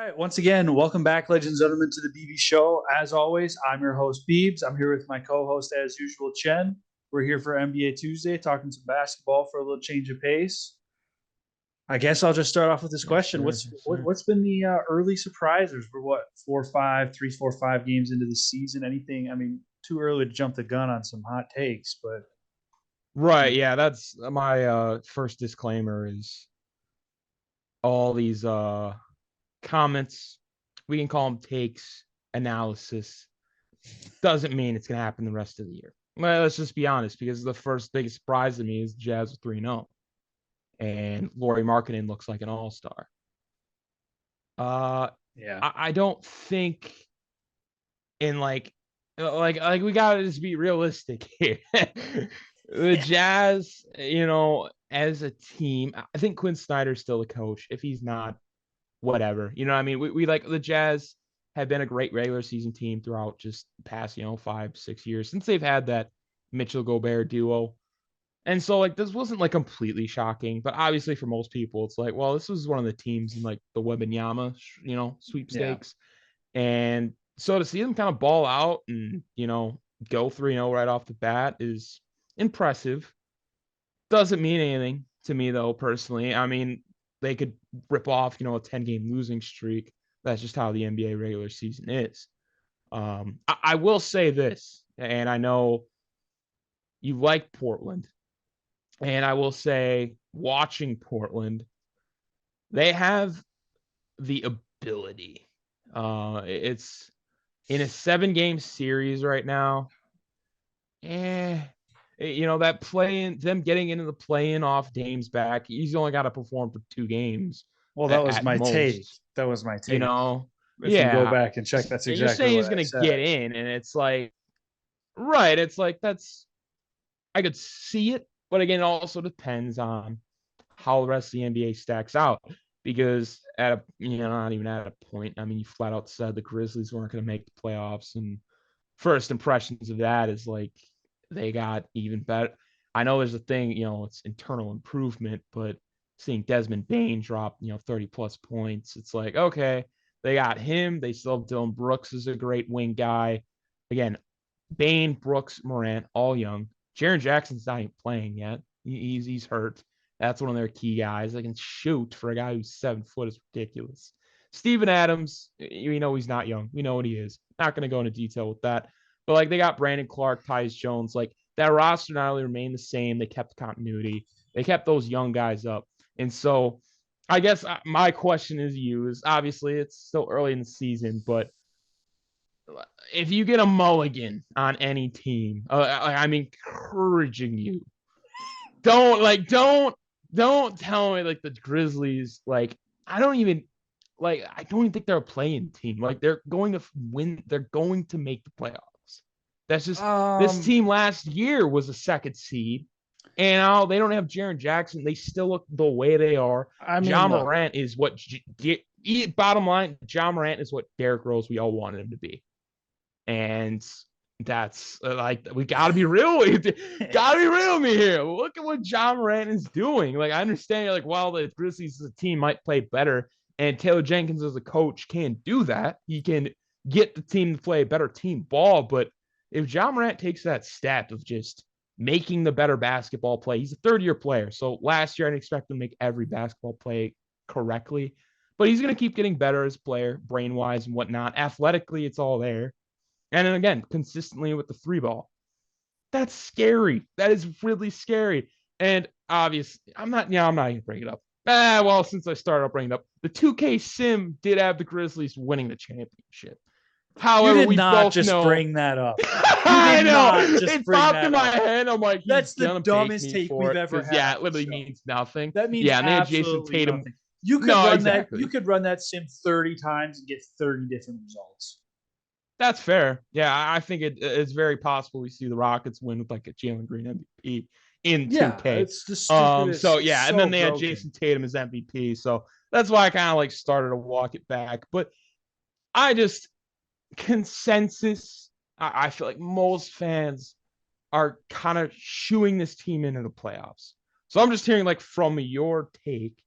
right. Once again, welcome back, ladies and gentlemen, to the BB-Scho. As always, I'm your host, Beebs. I'm here with my co-host, as usual, Chen. We're here for NBA Tuesday, talking some basketball for a little change of pace. I guess I'll just start off with this question. Sir. What's been the early surprises? We're what, 4, 5 games into the season? Anything? I mean, too early to jump the gun on some hot takes, but Right, yeah, that's my first disclaimer is all these comments, we can call them takes, analysis, doesn't mean it's going to happen the rest of the year. Well, let's just be honest, because the first biggest surprise to me is Jazz 3-0, and Lauri Markkanen looks like an all-star. yeah. I don't think in like we gotta just be realistic here. The Jazz, as a team, I think Quinn Snyder's still the coach. If he's not, whatever. You know what I mean? We like the Jazz have been a great regular season team throughout just past, 5, 6 years since they've had that Mitchell Gobert duo. And so like this wasn't like completely shocking, but obviously for most people, it's like, well, this was one of the teams in like the Wembanyama, sweepstakes. And so to see them kind of ball out and, go 3-0 right off the bat is impressive. Doesn't mean anything to me, though, personally. I mean, they could rip off, a 10-game losing streak. That's just how the NBA regular season is. I will say this, and I know you like Portland, and I will say watching Portland, they have the ability. It's in a 7-game series right now. That play-in, them getting into the play-in off Dame's back, he's only got to perform for 2 games. Well, that was at my most, take. That was my take. If you go Yeah. back and check, that's And you're exactly saying he's what I going to said. get in, and it's like, right, it's like I could see it, but again, it also depends on how the rest of the NBA stacks out. Because not even at a point, I mean, you flat out said the Grizzlies weren't going to make the playoffs, and first impressions of that is like they got even better. I know there's a thing, it's internal improvement, but seeing Desmond Bane drop, 30 plus points, it's like, okay, they got him. They still have Dylan Brooks is a great wing guy. Again, Bane, Brooks, Morant, all young. Jaren Jackson's not even playing yet. He's hurt. That's one of their key guys. They can shoot for a guy who's 7 foot is ridiculous. Steven Adams, he's not young. We know what he is. Not going to go into detail with that. But like they got Brandon Clark, Tyus Jones. Like that roster not only remained the same, they kept continuity. They kept those young guys up. And so I guess my question is obviously it's still early in the season, but if you get a mulligan on any team, I'm encouraging you. Don't tell me like the Grizzlies. Like I don't even think they're a playing team. Like they're going to win. They're going to make the playoffs. That's just this team last year was a 2nd seed, and now they don't have Jaren Jackson. They still look the way they are. I mean, John Morant is what. Bottom line, John Morant is what Derrick Rose we all wanted him to be, and that's we gotta be real. Gotta be real with me here. Look at what John Morant is doing. Like I understand, like while the Grizzlies as a team might play better, and Taylor Jenkins as a coach can't do that. He can get the team to play better team ball, but if John Morant takes that step of just making the better basketball play, he's a 3rd-year player. So last year I didn't expect him to make every basketball play correctly, but he's going to keep getting better as a player, brain-wise and whatnot. Athletically, it's all there. And then again, consistently with the 3 ball. That's scary. That is really scary. And obviously, I'm not even going to bring it up. Well, since I started, I'll bring it up. The 2K sim did have the Grizzlies winning the championship. However, you did we not both just know. bring that up. I know. It popped in my head. I'm like, that's the dumbest take we've ever had. Yeah, it literally means nothing. That means and they had Jason Tatum. Nothing. You could run that. You could run that sim 30 times and get 30 different results. That's fair. Yeah, I think it's very possible we see the Rockets win with like a Jalen Green MVP in 2K. It's the stupidest. So yeah, and then they had Jason Tatum as MVP. So that's why I kind of like started to walk it back. But I just consensus. I feel like most fans are kind of shooing this team into the playoffs. So I'm just hearing like from your take,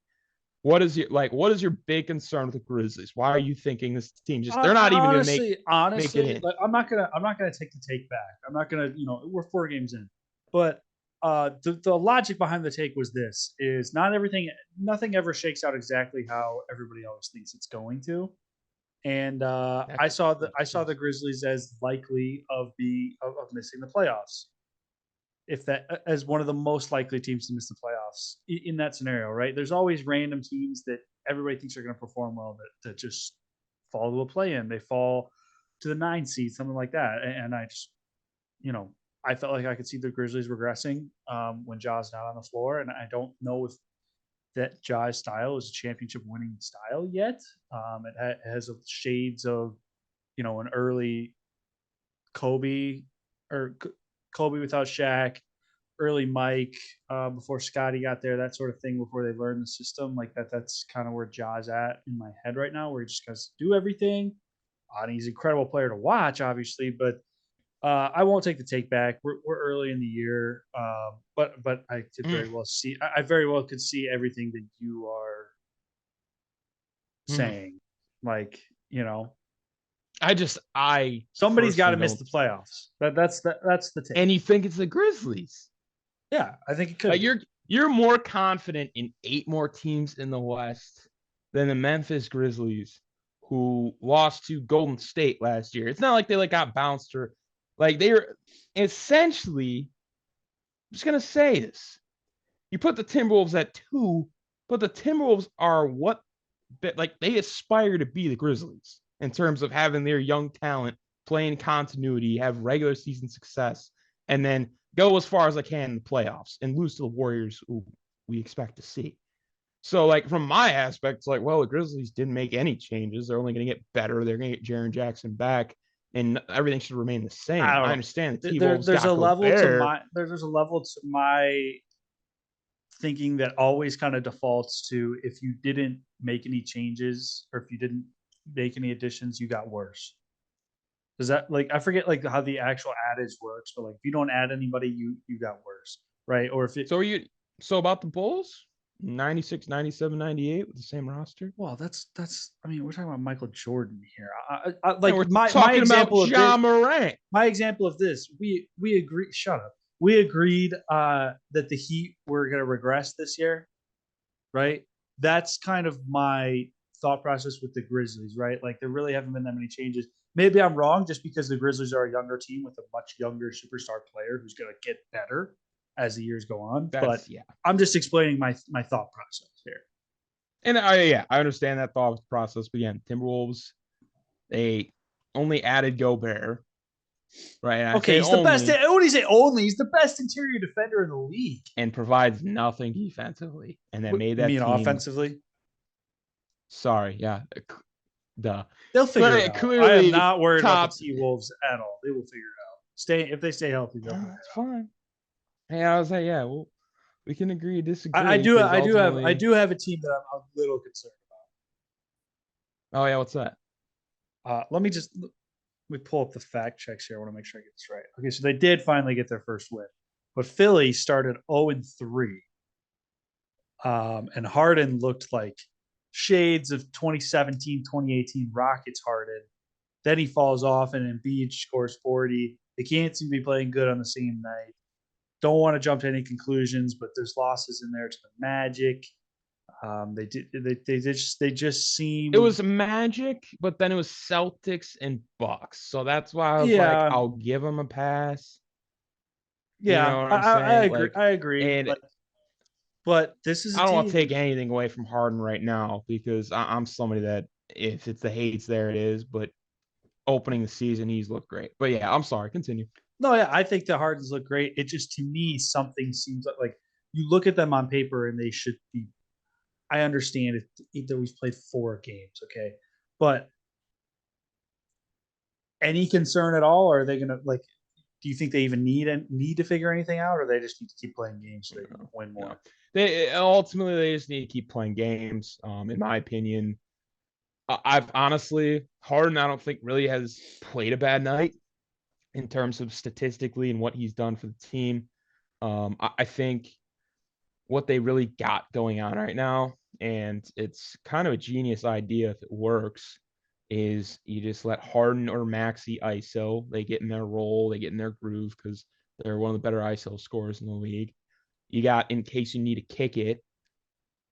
what is your big concern with the Grizzlies? Why are you thinking this team they're not even going to make honestly, it in? like, I'm not gonna take the take back. I'm not gonna, we're 4 games in, but the logic behind the take was this: is nothing ever shakes out exactly how everybody always thinks it's going to. And I saw the Grizzlies as likely of missing the playoffs, if that as one of the most likely teams to miss the playoffs in that scenario, right? There's always random teams that everybody thinks are going to perform well that just fall to a play-in. They fall to the 9 seed, something like that. And I just, I felt like I could see the Grizzlies regressing when Ja's not on the floor, and I don't know if that Ja's style is a championship winning style yet. It has shades of, an early Kobe or Kobe without Shaq, early Mike before Scotty got there, that sort of thing before they learned the system. Like that. That's kind of where Ja's at in my head right now, where he just has to do everything. And he's an incredible player to watch, obviously, but I won't take the take back. We're early in the year, but I could very well see. I very well could see everything that you are saying. Like, somebody's got to miss the playoffs. That's the take. And you think it's the Grizzlies? Yeah, I think it could. You're more confident in 8 more teams in the West than the Memphis Grizzlies, who lost to Golden State last year. It's not like they got bounced or they're essentially. I'm just gonna say this: you put the Timberwolves at 2, but the Timberwolves are they aspire to be the Grizzlies in terms of having their young talent playing continuity, have regular season success, and then go as far as they can in the playoffs and lose to the Warriors, who we expect to see. So, from my aspect, it's the Grizzlies didn't make any changes. They're only going to get better. They're going to get Jaren Jackson back, and everything should remain the same. I understand the T-Wolves there's a level to my thinking that always kind of defaults to, if you didn't make any changes or if you didn't make any additions, you got worse. Does that, I forget how the actual adage works, but if you don't add anybody, you got worse, right? Or if it so about the Bulls 96, 97, 98 with the same roster. Well, that's we're talking about Michael Jordan here. My example of Ja Morant. My example of this, we agreed. Shut up. We agreed that the Heat were going to regress this year, right? That's kind of my thought process with the Grizzlies, right? There really haven't been that many changes. Maybe I'm wrong, just because the Grizzlies are a younger team with a much younger superstar player who's going to get better as the years go on. I'm just explaining my thought process here. And I understand that thought process. But again, Timberwolves, they only added Gobert. Right. Okay, he's the best. What do you say? Only he's the best interior defender in the league, and provides nothing defensively. And then made that team offensively. Sorry, yeah, duh. They'll figure it out. Clearly, I am not worried about the T-Wolves at all. They will figure it out. If they stay healthy, they'll figure it out. Fine. Hey, I was like, well, we can agree to disagree. I do have a team that I'm a little concerned about. Oh yeah, what's that? Let me pull up the fact checks here. I want to make sure I get this right. Okay, so they did finally get their first win, but Philly started 0-3, and Harden looked like shades of 2017, 2018 Rockets Harden. Then he falls off, and Embiid scores 40. They can't seem to be playing good on the same night. Don't want to jump to any conclusions, but there's losses in there to the Magic. They just seem. It was Magic, but then it was Celtics and Bucks. So that's why I was I'll give them a pass. Yeah, I agree. I agree. But this is. I don't want to take anything away from Harden right now, because I'm somebody that, if it's the hates, there it is. But opening the season, he's looked great. But yeah, I'm sorry. Continue. No, yeah, I think the Hardens look great. It just, to me, something seems like you look at them on paper and they should be. I understand if we've played 4 games, okay, but any concern at all? Or are they gonna do you think they even need to figure anything out, or they just need to keep playing games so they can win more? No. They just need to keep playing games. In my opinion, I've honestly, Harden, I don't think really has played a bad night in terms of statistically and what he's done for the team. I think what they really got going on right now and it's kind of a genius idea if it works, is you just let Harden or Maxey ISO. They get in their role, they get in their groove because they're one of the better ISO scorers in the league. You got, in case you need to kick it,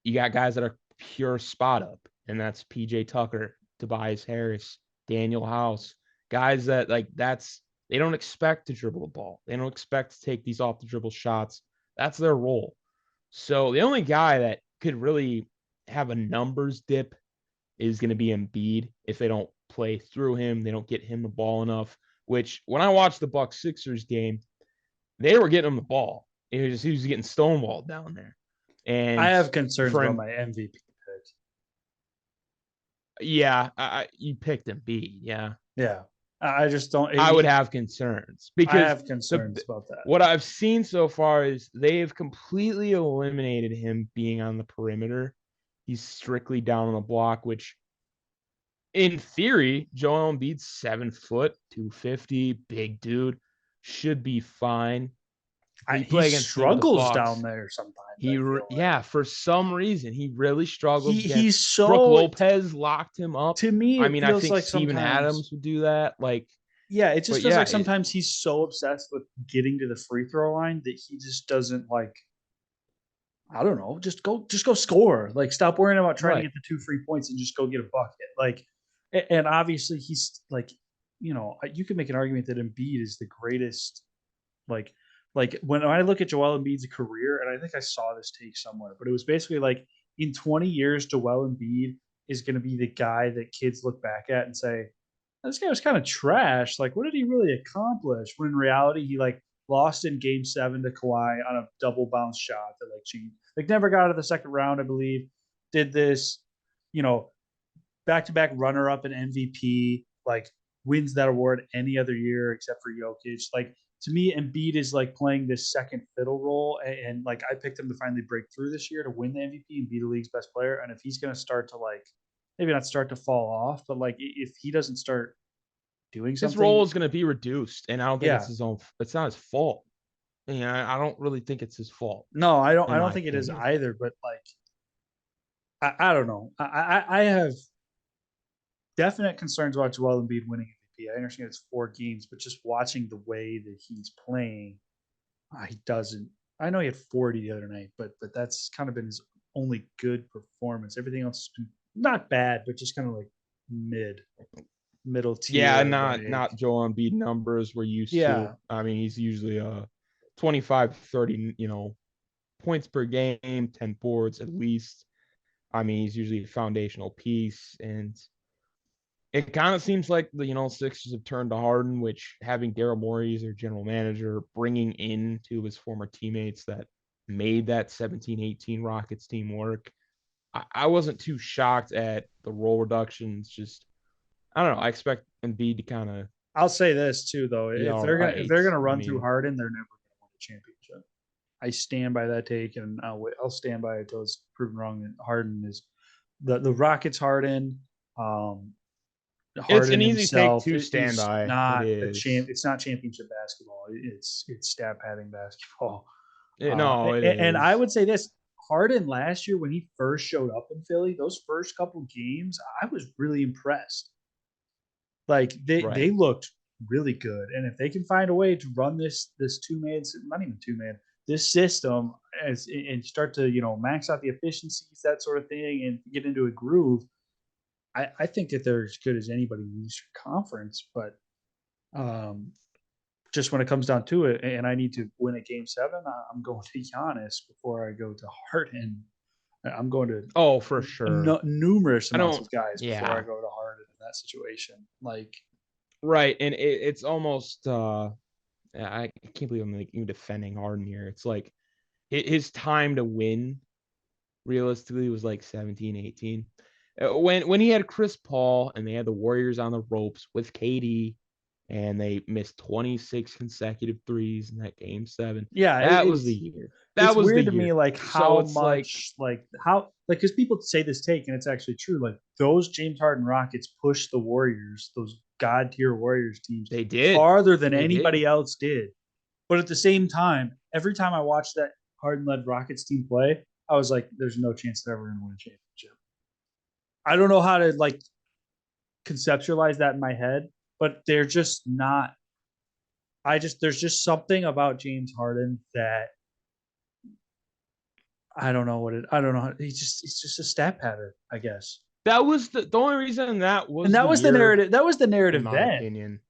you got guys that are pure spot up, and that's PJ Tucker, Tobias Harris, Daniel House, guys that they don't expect to dribble the ball. They don't expect to take these off the dribble shots. That's their role. So the only guy that could really have a numbers dip is going to be Embiid if they don't play through him. They don't get him the ball enough, which when I watched the Bucks Sixers game, they were getting him the ball. He was getting stonewalled down there. And I have concerns for about my MVP pick. Yeah, you picked Embiid. Yeah, Yeah, I just don't. I would have concerns I because have concerns about that. what I've seen so far is they've completely eliminated him being on the perimeter. He's strictly down on the block, which in theory, Joel Embiid's 7 foot, 250, big dude, should be fine. He struggles down there sometimes. For some reason he really struggles. He's so Brook Lopez locked him up. To me, I mean, I think like Steven Adams would do that. It just feels like sometimes he's so obsessed with getting to the free throw line that he just doesn't I don't know, just go score. Stop worrying about trying to get the 2 free points and just go get a bucket. And obviously he's you can make an argument that Embiid is the greatest. When I look at Joel Embiid's career, and I think I saw this take somewhere, but it was basically in 20 years, Joel Embiid is going to be the guy that kids look back at and say, this guy was kind of trash. What did he really accomplish? When in reality, he lost in Game 7 to Kawhi on a double bounce shot that changed. Never got out of the second round, I believe. Did this, back-to-back runner-up and MVP. Wins that award any other year except for Jokic. To me, Embiid is playing this second fiddle role, and I picked him to finally break through this year to win the MVP and be the league's best player. And if he's going to start to maybe not start to fall off, but if he doesn't start doing something, his role is going to be reduced, and I don't think it's his own. It's not his fault. I don't really think it's his fault. No, I don't. I don't think it is either. But I don't know. I have definite concerns about Joel Embiid winning MVP. I understand it's 4 games, but just watching the way that he's playing, he doesn't. I know he had 40 the other night, but that's kind of been his only good performance. Everything else has been not bad, but just kind of middle tier. Yeah, not Joel Embiid numbers we're used to. I mean, he's usually 25, 30, points per game, 10 boards at least. I mean, he's usually a foundational piece, and it kind of seems like the Sixers have turned to Harden, which having Daryl Morey as their general manager, bringing in 2 of his former teammates that made that 17-18 Rockets team work. I wasn't too shocked at the role reductions. Just, I don't know. I expect Embiid to kind of. I'll say this too, though. If they're gonna run through Harden, they're never gonna win the championship. I stand by that take, and I'll stand by it until it's proven wrong. That Harden is the Rockets. Harden. It's an easy take to stand by. It's not championship basketball. It's stat padding basketball. And I would say this: Harden last year when he first showed up in Philly, those first couple games, I was really impressed. They looked really good, and if they can find a way to run this 2-man, not even 2-man, this system and start to max out the efficiencies, that sort of thing, and get into a groove. I think that they're as good as anybody in the Eastern Conference, but just when it comes down to it, and I need to win a Game 7, I'm going to Giannis before I go to Harden. I'm going to for sure numerous amounts of guys before I go to Harden in that situation. Right, and it's almost I can't believe I'm even defending Harden here. It's his time to win realistically was 17, 18. When he had Chris Paul and they had the Warriors on the ropes with KD, and they missed 26 consecutive threes in that Game 7. Yeah, that was the year. That was weird the to year. me, how much, because people say this take, and it's actually true. Those James Harden Rockets pushed the Warriors, those god tier Warriors teams, they did farther than anybody else did. But at the same time, every time I watch that Harden led Rockets team play, I was like, there's no chance they're ever going to win a championship. I don't know how to like conceptualize that in my head, but they're just not. There's just something about James Harden that I don't know what it. I don't know. He's just a stat pattern, I guess. That was the only reason that was And that the was the year, narrative. That was the in narrative my then. opinion.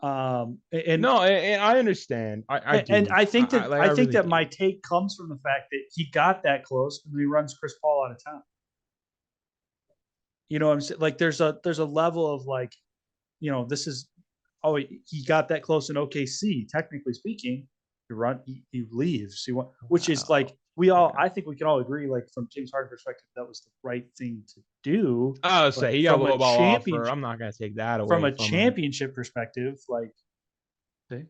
And No, and I understand. I do. and I think that I think really that do. my take comes from the fact that he got that close and he runs Chris Paul out of town. You know what I'm saying? Like there's a level of like, this is he got that close in OKC. Technically speaking, he leaves. Which is like I think we can all agree, like from James Harden perspective, that was the right thing to do. I would say he got a from a low ball offer. championship I'm not gonna take that from away a from him. championship perspective, like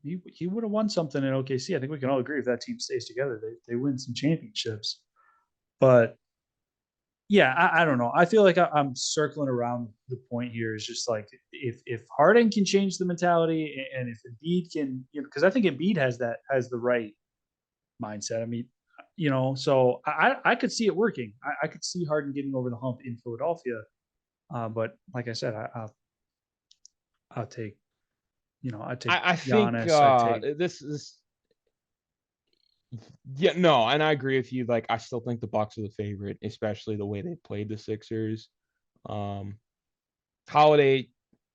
he would have won something in OKC. I think we can all agree if that team stays together, they win some championships. But yeah, I don't know. I feel like I'm circling around the point here. Is just like if Harden can change the mentality, and if Embiid can, because I think Embiid has the right mindset. I mean, so I could see it working. I could see Harden getting over the hump in Philadelphia. But like I said, I'll take, I take I think Giannis. this is. Yeah, no, and I agree with you. Like, I still think the Bucks are the favorite, especially the way they played the Sixers. Holiday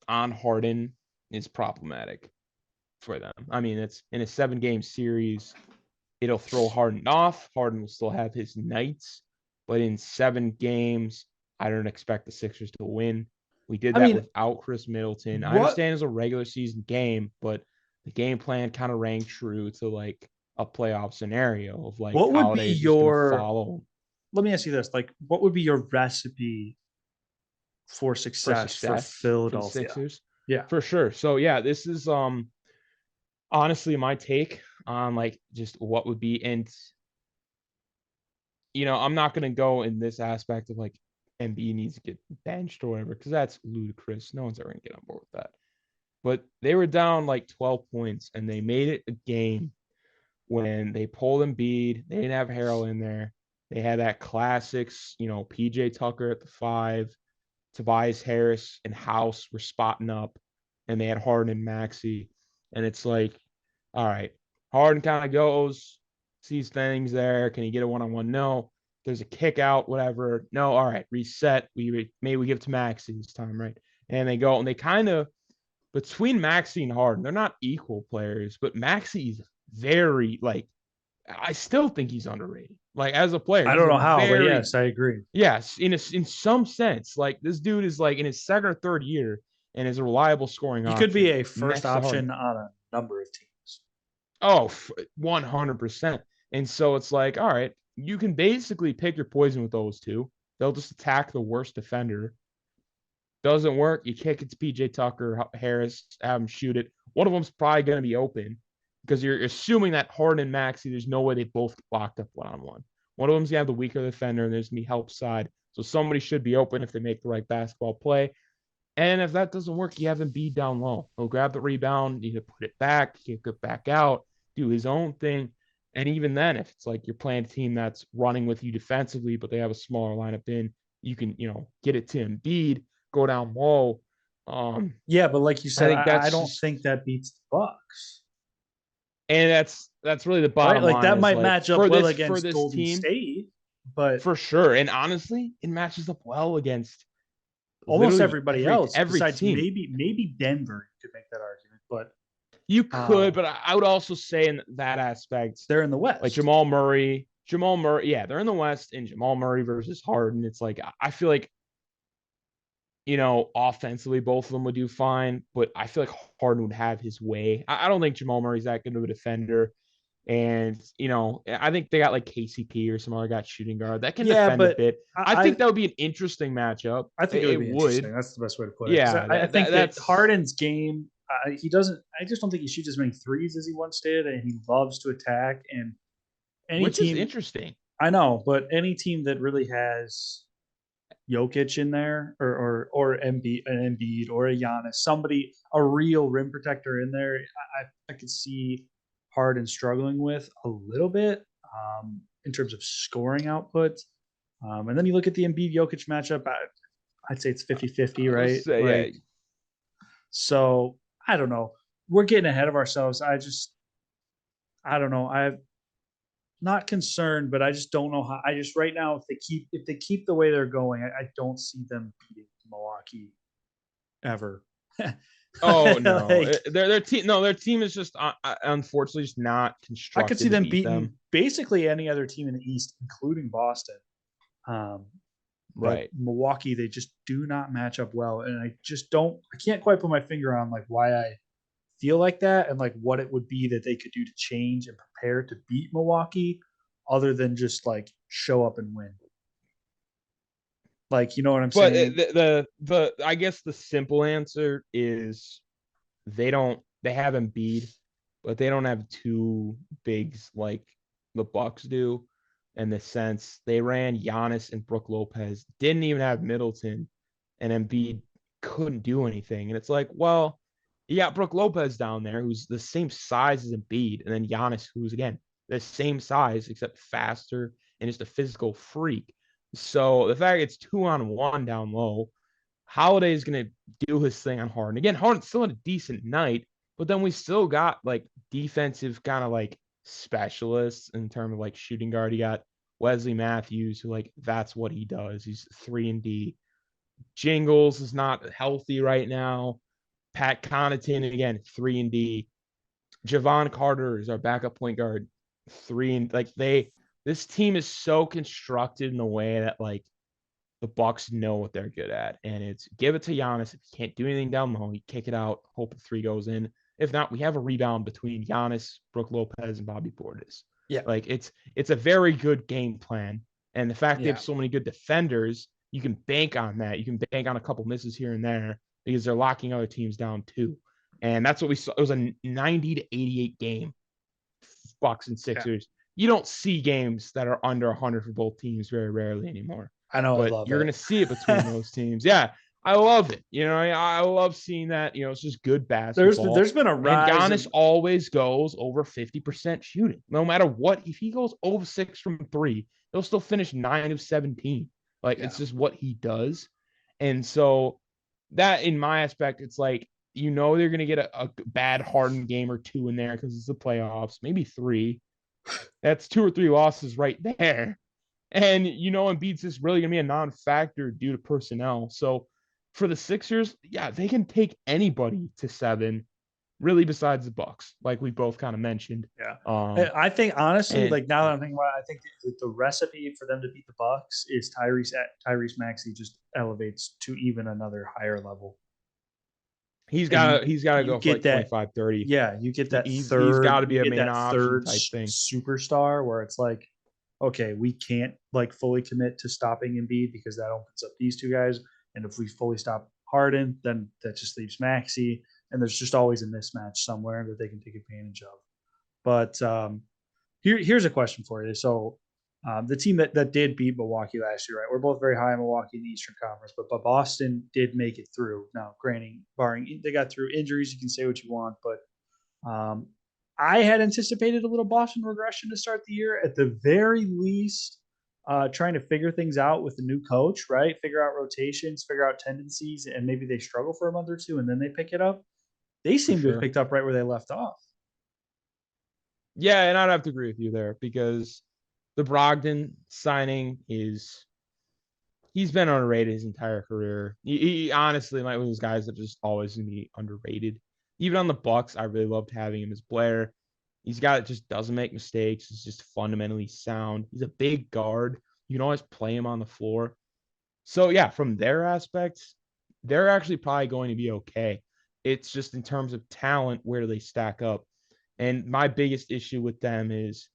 on Harden is problematic for them. I mean, it's in a 7-game series. It'll throw Harden off. Harden will still have his nights, but in 7 games, I don't expect the Sixers to win. We did that without Chris Middleton. I understand it's a regular season game, but the game plan kind of rang true to like a playoff scenario of like What would be Holiday is just going to follow. Let me ask you this: like, what would be your recipe for success for Philadelphia? For the Sixers? Yeah, for sure. So yeah, this is honestly my take on like just what would be, and I'm not going to go in this aspect of like Embiid needs to get benched or whatever, because that's ludicrous. No one's ever going to get on board with that. But they were down like 12 points, and they made it a game when they pulled Embiid. They didn't have Harrell in there. They had that classics, PJ Tucker at the 5, Tobias Harris and House were spotting up, and they had Harden and Maxey. And it's like, all right, Harden kind of goes, sees things there. Can he get a one-on-one? No. There's a kick out, whatever. No, all right, reset. Maybe we give it to Maxey this time, right? And they go, and they kind of, between Maxey and Harden, they're not equal players, but Maxey's very, like, I still think he's underrated. Like, as a player, I don't know how, but yes, I agree. Yes, in some sense, like this dude is like in his 2nd or 3rd year and is a reliable scoring option. He could be a first option on a number of teams. Oh, 100%. And so it's like, all right, you can basically pick your poison with those two. They'll just attack the worst defender. Doesn't work, you kick it to PJ Tucker, Harris, have him shoot it. One of them's probably going to be open because you're assuming that Harden and Maxey, there's no way they both locked up one-on-one. One of them's going to have the weaker defender, and there's going to be help side. So somebody should be open if they make the right basketball play. And if that doesn't work, you have Embiid down low. He'll grab the rebound, you can put it back, kick it back out, do his own thing. And even then, if it's like you're playing a team that's running with you defensively, but they have a smaller lineup in, you can, get it to Embiid, go down low. Yeah, but like you said, I don't think that beats the Bucks. And that's really the bottom line. Like that might match up well against Golden team, State, but for sure. And honestly, it matches up well against almost everybody else. Besides team. Maybe Denver could make that argument, but you could. But I would also say in that aspect, they're in the West. Like Jamal Murray, yeah, they're in the West, and Jamal Murray versus Harden. It's like I feel like, offensively, both of them would do fine, but I feel like Harden would have his way. I don't think Jamal Murray's that good of a defender. And, I think they got like KCP or some other guy shooting guard that can defend a bit. I think that would be an interesting matchup. I think it would be interesting. That's the best way to put it. Yeah. I think that Harden's game, I just don't think he shoots as many threes as he once did, and he loves to attack. And which is interesting. I know, but any team that really has Jokic in there, or Embiid or a Giannis, a real rim protector in there, I could see Harden struggling with a little bit. in terms of scoring output. And then you look at the Embiid Jokic matchup. I'd say it's 50-50, I'll right? say, Like, so I don't know. We're getting ahead of ourselves. I don't know. I'm not concerned, but I just don't know how. I just right now, if they keep the way they're going, I don't see them beating Milwaukee ever. oh no, Like, their team is just unfortunately just not I could see constructed to them beat beating them. basically any other team in the East, including Boston. Um, but Right. Milwaukee, they just do not match up well, and I can't quite put my finger on like why I feel like that and like what it would be that they could do to change and prepare to beat Milwaukee, other than just like show up and win. Like, you know what I'm But saying? the I guess the simple answer is they have Embiid, but they don't have two bigs like the Bucks do. In the sense they ran Giannis and Brook Lopez, didn't even have Middleton, and Embiid couldn't do anything. And it's like, well, you got Brook Lopez down there who's the same size as Embiid, and then Giannis, who's again the same size except faster and just a physical freak. So the fact it's 2-on-1 down low, Holiday is going to do his thing on Harden. Again, Harden still had a decent night, but then we still got like defensive kind of like specialists in terms of like shooting guard. You got Wesley Matthews, who like that's what he does. He's 3-and-D. Jingles is not healthy right now. Pat Connaughton again 3-and-D. Javon Carter is our backup point guard. This team is so constructed in a way that like the Bucks know what they're good at, and it's give it to Giannis. If you can't do anything down low, you kick it out, hope the three goes in. If not, we have a rebound between Giannis, Brook Lopez, and Bobby Portis. Yeah. Like it's a very good game plan, and the fact they Yeah. have so many good defenders, you can bank on that. You can bank on a couple misses here and there because they're locking other teams down too, and that's what we saw. It was a 90-88 game, Bucks and Yeah. Sixers. You don't see games that are under 100 for both teams very rarely anymore. I know. I But love you're it. going to see it between those teams. Yeah, I love it. I love seeing that. It's just good basketball. There's been a And rise of Giannis always goes over 50% shooting, no matter what. If he goes over 6 from 3, he'll still finish 9 of 17. Like, yeah. it's just what he does. And so that, in my aspect, it's like, they're going to get a bad Harden game or two in there because it's the playoffs, maybe 3. That's 2 or 3 losses right there. And Embiid's just really gonna be a non-factor due to personnel. So for the Sixers, yeah, they can take anybody to 7, really besides the Bucks, like we both kind of mentioned. Yeah. Um, I think honestly, and like now that I'm thinking about it, I think the recipe for them to beat the Bucks is Tyrese Maxey just elevates to even another higher level. he's And got to you go for get like that 25, 30. Yeah, you get that He's got to be a main option third type thing. superstar where it's like, okay, we can't like fully commit to stopping Embiid because that opens up these two guys, and if we fully stop Harden, then that just leaves Maxey, and there's just always a mismatch somewhere that they can take advantage of. But here's a question for you. So the team that did beat Milwaukee last year, right? We're both very high on Milwaukee in the Eastern Conference, but Boston did make it through. Now, granting, barring they got through injuries, you can say what you want, but I had anticipated a little Boston regression to start the year. At the very least, trying to figure things out with the new coach, right? Figure out rotations, figure out tendencies, and maybe they struggle for a month or two and then they pick it up. They For seem to have sure. picked up right where they left off. Yeah, and I'd have to agree with you there because the Brogdon signing he's been underrated his entire career. He honestly might be one of those guys that just always gonna be underrated. Even on the Bucks, I really loved having him as Blair. Just doesn't make mistakes. He's just fundamentally sound. He's a big guard. You can always play him on the floor. So yeah, from their aspects, they're actually probably going to be okay. It's just in terms of talent, where do they stack up? And my biggest issue with them is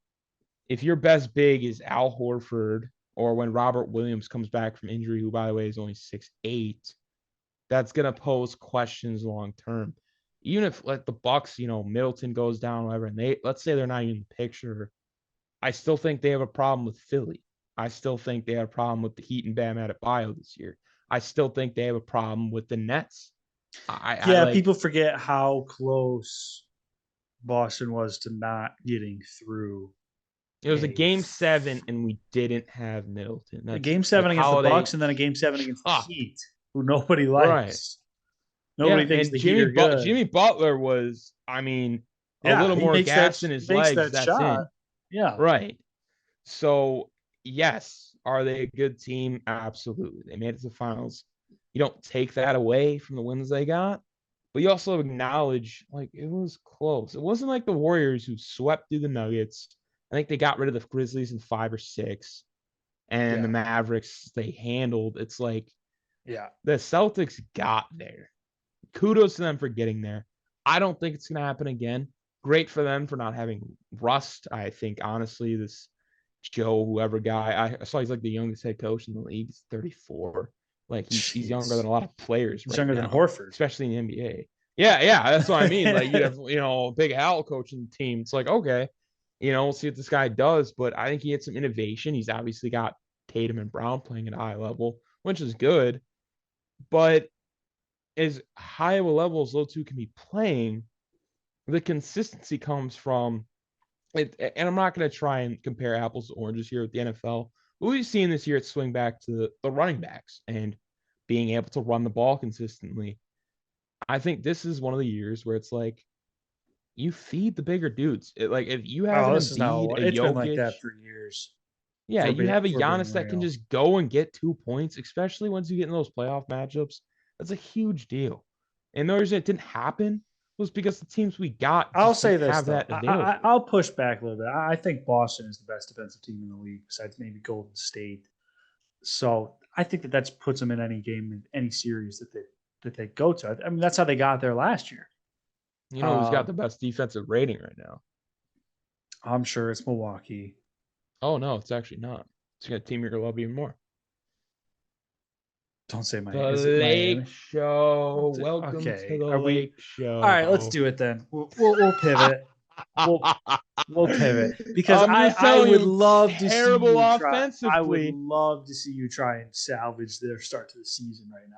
if your best big is Al Horford, or when Robert Williams comes back from injury, who by the way is only 6'8", that's gonna pose questions long term. Even if like the Bucks, Middleton goes down, whatever, and let's say they're not even in the picture, I still think they have a problem with Philly. I still think they have a problem with the Heat and Bam Adebayo this year. I still think they have a problem with the Nets. I Yeah, like people forget how close Boston was to not getting through It was a game 7, and we didn't have Middleton. A That's game like 7 against the Holiday Bucks, and then a game 7 against the sucked. Heat, who nobody Right. likes. Yeah, Nobody thinks and the Heat are good. Jimmy Butler was, I mean, a little he more makes gas in his legs. that That's shot. in. Yeah. Right. So, yes, are they a good team? Absolutely. They made it to the finals. You don't take that away from the wins they got, but you also acknowledge like it was close. It wasn't like the Warriors who swept through the Nuggets. I think they got rid of the Grizzlies in 5 or 6, and the Mavericks they handled. It's like the Celtics got there. Kudos to them for getting there. I don't think it's going to happen again. Great for them for not having rust. I think, honestly, this Joe, whoever guy, I saw he's like the youngest head coach in the league. He's 34. Like, he's younger than a lot of players He's right younger now, than Horford. especially in the NBA. Yeah, that's what I mean. Like, you'd have, Big Al coaching the team. It's like, okay, we'll see what this guy does. But I think he had some innovation. He's obviously got Tatum and Brown playing at a high level, which is good. But as high of a level as those two can be playing, the consistency comes from it. And I'm not going to try and compare apples to oranges here with the NFL. What we've seen this year, it's swing back to the running backs and being able to run the ball consistently. I think this is one of the years where it's like you feed the bigger dudes. Like if you have an Embiid, a it's Jokic, been like that for years. Yeah, you have a being Giannis that can real. just go and get 2 points, especially once you get in those playoff matchups. That's a huge deal. And the reason it didn't happen was because the teams we got I'll just say didn't this have though. that available. I'll push back a little bit. I think Boston is the best defensive team in the league, besides maybe Golden State. So I think that puts them in any game, in any series that they go to. I mean, that's how they got there last year. You know who's got the best defensive rating right now? I'm sure it's Milwaukee. Oh no, it's actually not. It's gonna team you're gonna love even more. Don't say my The is it Lake Miami? Show. Welcome Okay. to the Are we Lake Show. all right? Let's do it then. We'll pivot. We'll pivot because I'm just I telling would you, love to see you try. offensively. I would love to see you try and salvage their start to the season right now.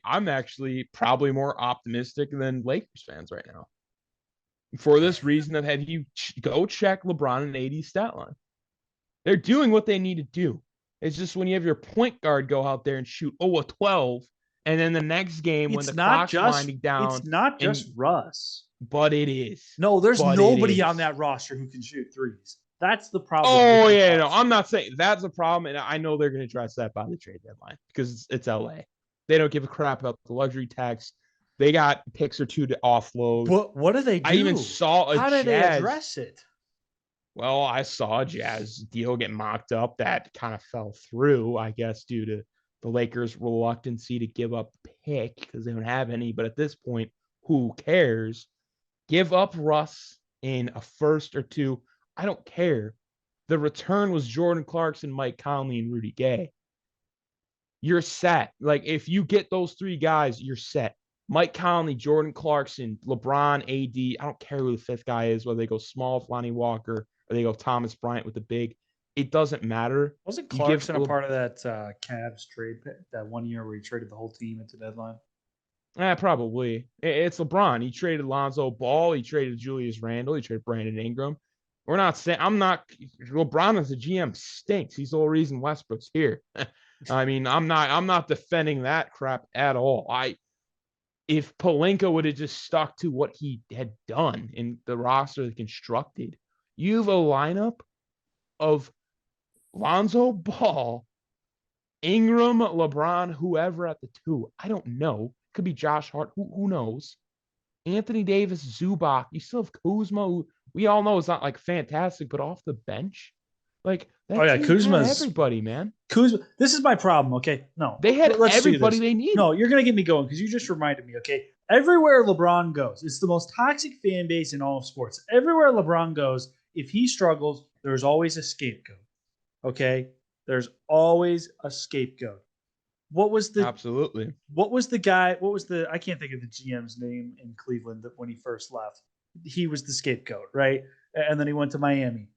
I'm actually probably more optimistic than Lakers fans right now. For this reason, I've had you go check LeBron and AD stat line. They're doing what they need to do. It's just when you have your point guard go out there and shoot a 12, and then the next game when the clock's winding down. It's not just Russ. But it is. No, there's nobody on that roster who can shoot threes. That's the problem. Oh, yeah, no, I'm not saying that's a problem, and I know they're going to address that by the trade deadline because it's LA. They don't give a crap about the luxury tax. They got picks or two to offload. But what do they do? I even saw How did they address it? Well, I saw a Jazz deal get mocked up that kind of fell through, I guess, due to the Lakers' reluctancy to give up pick because they don't have any. But at this point, who cares? Give up Russ in a first or two. I don't care. The return was Jordan Clarkson, Mike Conley, and Rudy Gay. You're set. Like, if you get those 3 guys, you're set. Mike Conley, Jordan Clarkson, LeBron, AD. I don't care who the 5th guy is, whether they go small, Lonnie Walker, or they go Thomas Bryant with the big. It doesn't matter. Wasn't Clarkson a part of that Cavs trade, that 1 year where he traded the whole team at the deadline? Probably. It's LeBron. He traded Lonzo Ball. He traded Julius Randle. He traded Brandon Ingram. We're not saying LeBron as a GM stinks. He's the whole reason Westbrook's here. I mean, I'm not defending that crap at all. If Pelinka would have just stuck to what he had done in the roster they constructed, you have a lineup of Lonzo Ball, Ingram, LeBron, whoever at the 2. I don't know. Could be Josh Hart. Who knows? Anthony Davis, Zubac. You still have Kuzma, who we all know is not like fantastic, but off the bench. Like, Kuzma's everybody, man. Kuzma. This is my problem. Okay, no, they had everybody they need. No, you're gonna get me going because you just reminded me. Okay, everywhere LeBron goes, it's the most toxic fan base in all of sports. Everywhere LeBron goes, if he struggles, there's always a scapegoat. Okay, there's always a scapegoat. What was the absolutely? What was the guy? What was the? I can't think of the GM's name in Cleveland that when he first left, he was the scapegoat, right? And then he went to Miami.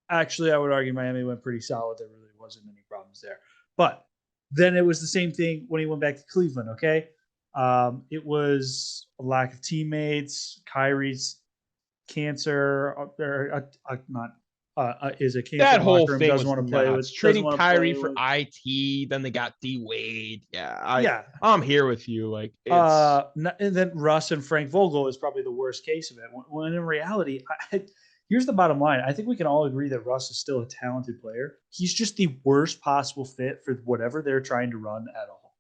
Actually, I would argue Miami went pretty solid. There really wasn't any problems there. But then it was the same thing when he went back to Cleveland. Okay, it was a lack of teammates. Kyrie's cancer or not is a cancer That in the whole locker room, thing doesn't was want to play with, nuts. doesn't Trading want to play Kyrie for with. IT, then they got D Wade. Yeah, Yeah. I'm here with you. Like it's And then Russ and Frank Vogel is probably the worst case of it. When in reality, here's the bottom line. I think we can all agree that Russ is still a talented player. He's just the worst possible fit for whatever they're trying to run at all.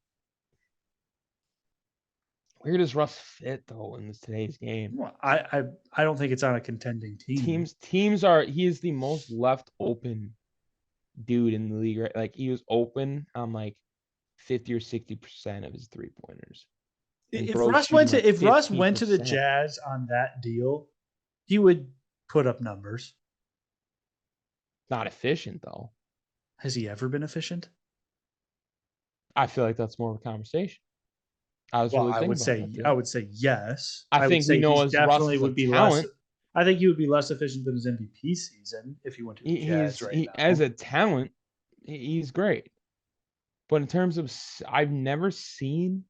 where does Russ fit though in today's game? Well, I don't think it's on a contending team. Teams are he is the most left open dude in the league, right? Like he was open on like 50 or 60% of his 3-pointers. And If bro's Russ went shooting to like if Russ went to the 15%. Jazz on that deal, he would put up numbers. Not efficient though. Has he ever been efficient? I feel like that's more of a conversation. I was Well, really I thinking would about say that. I would say yes. I I would think we say know he's as Russ definitely is a would be less. talent. I think he would be less efficient than his MVP season if he went to the Jazz right now. As a talent, he's great. But in terms of, I've never seen,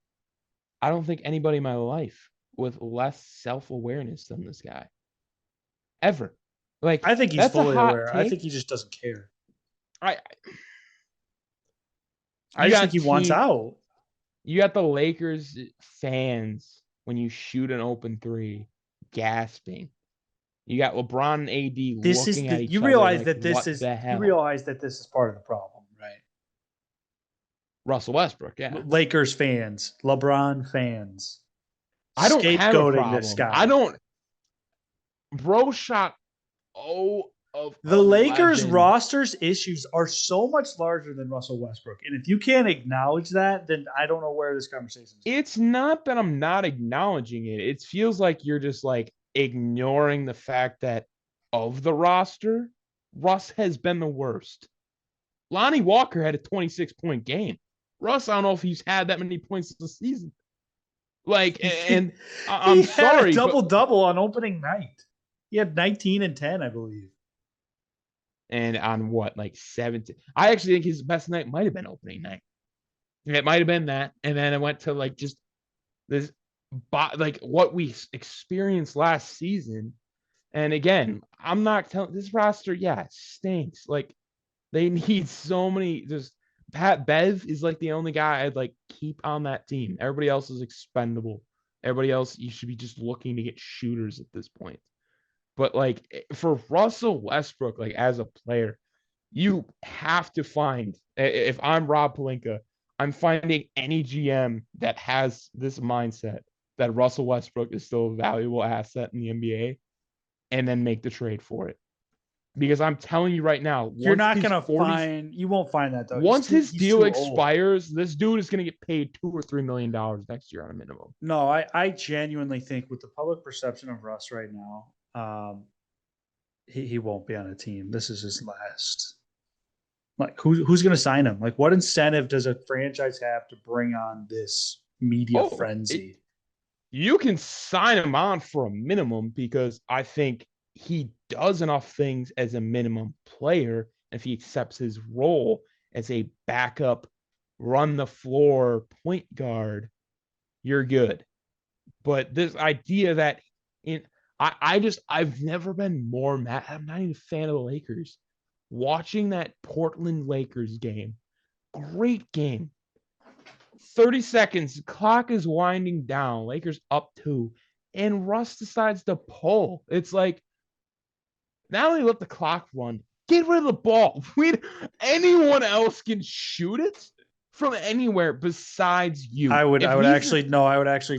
I don't think anybody in my life with less self-awareness than this guy. Ever. Like, I think he's that's fully a hot aware. take. I think he just doesn't care. I just think he wants out. You got the Lakers fans when you shoot an open three gasping. You got LeBron and AD looking at each other. You realize that this is part of the problem, right? Russell Westbrook, yeah. Lakers fans, LeBron fans. I don't have a problem. This guy. Bro shot the 11. Lakers roster's issues are so much larger than Russell Westbrook. And if you can't acknowledge that, then I don't know where this conversation is going. It's not that I'm not acknowledging it. It feels like you're just like ignoring the fact that of the roster, Russ has been the worst. Lonnie Walker had a 26-point game. Russ, I don't know if he's had that many points this season. Like, and I'm sorry. He had a double-double on opening night. He had 19 and 10, I believe. And on what, like 17? I actually think his best night might have been opening night. It might have been that. And then it went to like just this, like what we experienced last season. And again, I'm not telling this roster, it stinks. Like they need so many. Just Pat Bev is like the only guy I'd like keep on that team. Everybody else is expendable. Everybody else, you should be just looking to get shooters at this point. But like for Russell Westbrook, like as a player, you have to find, if I'm Rob Pelinka, I'm finding any GM that has this mindset that Russell Westbrook is still a valuable asset in the NBA and then make the trade for it. Because I'm telling you right now, you won't find that though. Once his deal expires, this dude is going to get paid $2 or $3 million next year on a minimum. No, I genuinely think with the public perception of Russ right now, he won't be on a team. This is his last. Like who's going to sign him? Like what incentive does a franchise have to bring on this media frenzy? You can sign him on for a minimum because I think he does enough things as a minimum player. If he accepts his role as a backup, run the floor point guard, you're good. But this idea that I've never been more mad. I'm not even a fan of the Lakers. Watching that Portland Lakers game, great game. 30 seconds, the clock is winding down. Lakers up 2, and Russ decides to pull. It's like, not only let the clock run, get rid of the ball. Anyone else can shoot it from anywhere besides you. I would actually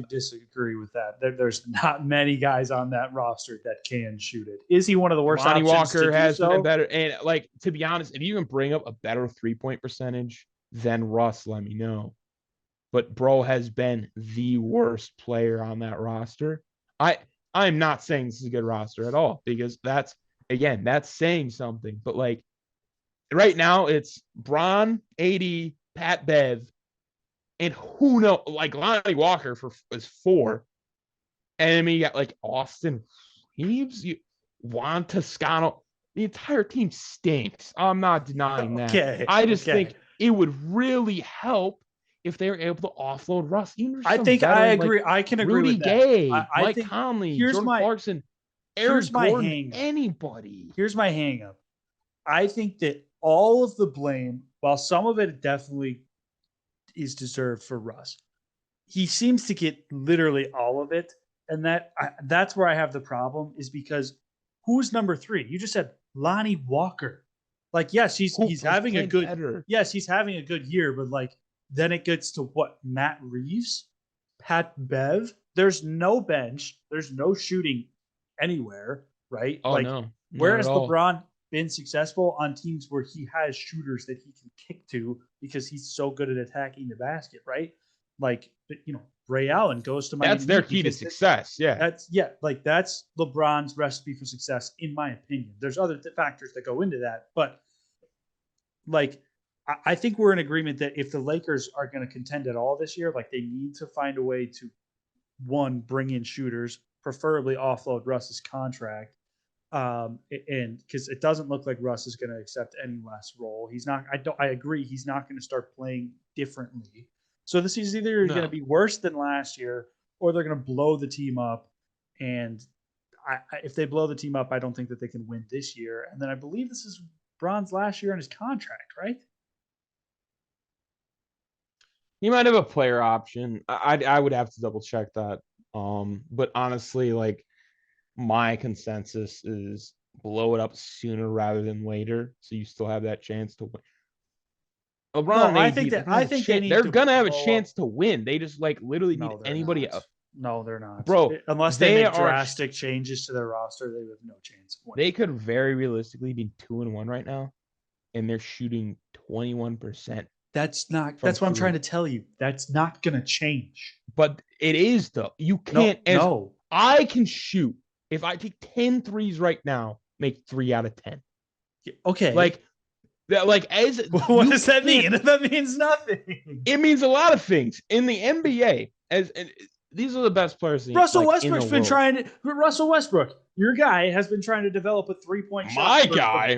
disagree with that. There's not many guys on that roster that can shoot it. Is he one of the worst Lonnie options Walker has been better. And like, to be honest, if you can bring up a better 3-point percentage than Russ, let me know. But bro has been the worst player on that roster. I'm not saying this is a good roster at all because that's saying something. But like right now, it's Bron, AD, Pat Bev, and who knows, like Lonnie Walker is 4. And then you got like Austin Reeves, Juan Toscano. The entire team stinks. I'm not denying that. I just think it would really help if they were able to offload Russ. I think I agree. I can agree Rudy with that. Gay, I Mike think Conley, Jordan Clarkson. Eric Gordon, anybody. Here's my hang up. I think that all of the blame, while some of it definitely is deserved for Russ, he seems to get literally all of it. And that's where I have the problem, is because who's number 3? You just said Lonnie Walker. Like, yes, he's having a good yes, he's having a good year, but like then it gets to what? Matt Reeves, Pat Bev. There's no bench, there's no shooting anywhere, right? Oh like, no. Where has LeBron been successful? On teams where he has shooters that he can kick to because he's so good at attacking the basket, right? Like, Ray Allen goes to Miami. That's their key to success. Yeah. That's LeBron's recipe for success, in my opinion. There's other factors that go into that, but like, I think we're in agreement that if the Lakers are going to contend at all this year, like, they need to find a way to, one, bring in shooters, preferably offload Russ's contract. And because it doesn't look like Russ is going to accept any less role. He's not. I agree. He's not going to start playing differently. So this is either going to be worse than last year, or they're going to blow the team up. And if they blow the team up, I don't think that they can win this year. And then I believe this is Bron's last year on his contract, right? He might have a player option. I would have to double check that. But honestly, like, my consensus is blow it up sooner rather than later, so you still have that chance to win. LeBron, no, I think they're gonna have a chance to win. They just literally need anybody else. No, they're not, bro. Unless they make drastic changes to their roster, they have no chance of winning. They could very realistically be 2-1 right now, and they're shooting 21%. That's what I'm trying to tell you. That's not gonna change. But it is, though. You can't. No. I can shoot. If I take 10 threes right now, make 3 out of 10. Okay. What does that mean? That means nothing. It means a lot of things. In the NBA, these are the best players. Russell Westbrook, your guy, has been trying to develop a 3-point shot. My guy,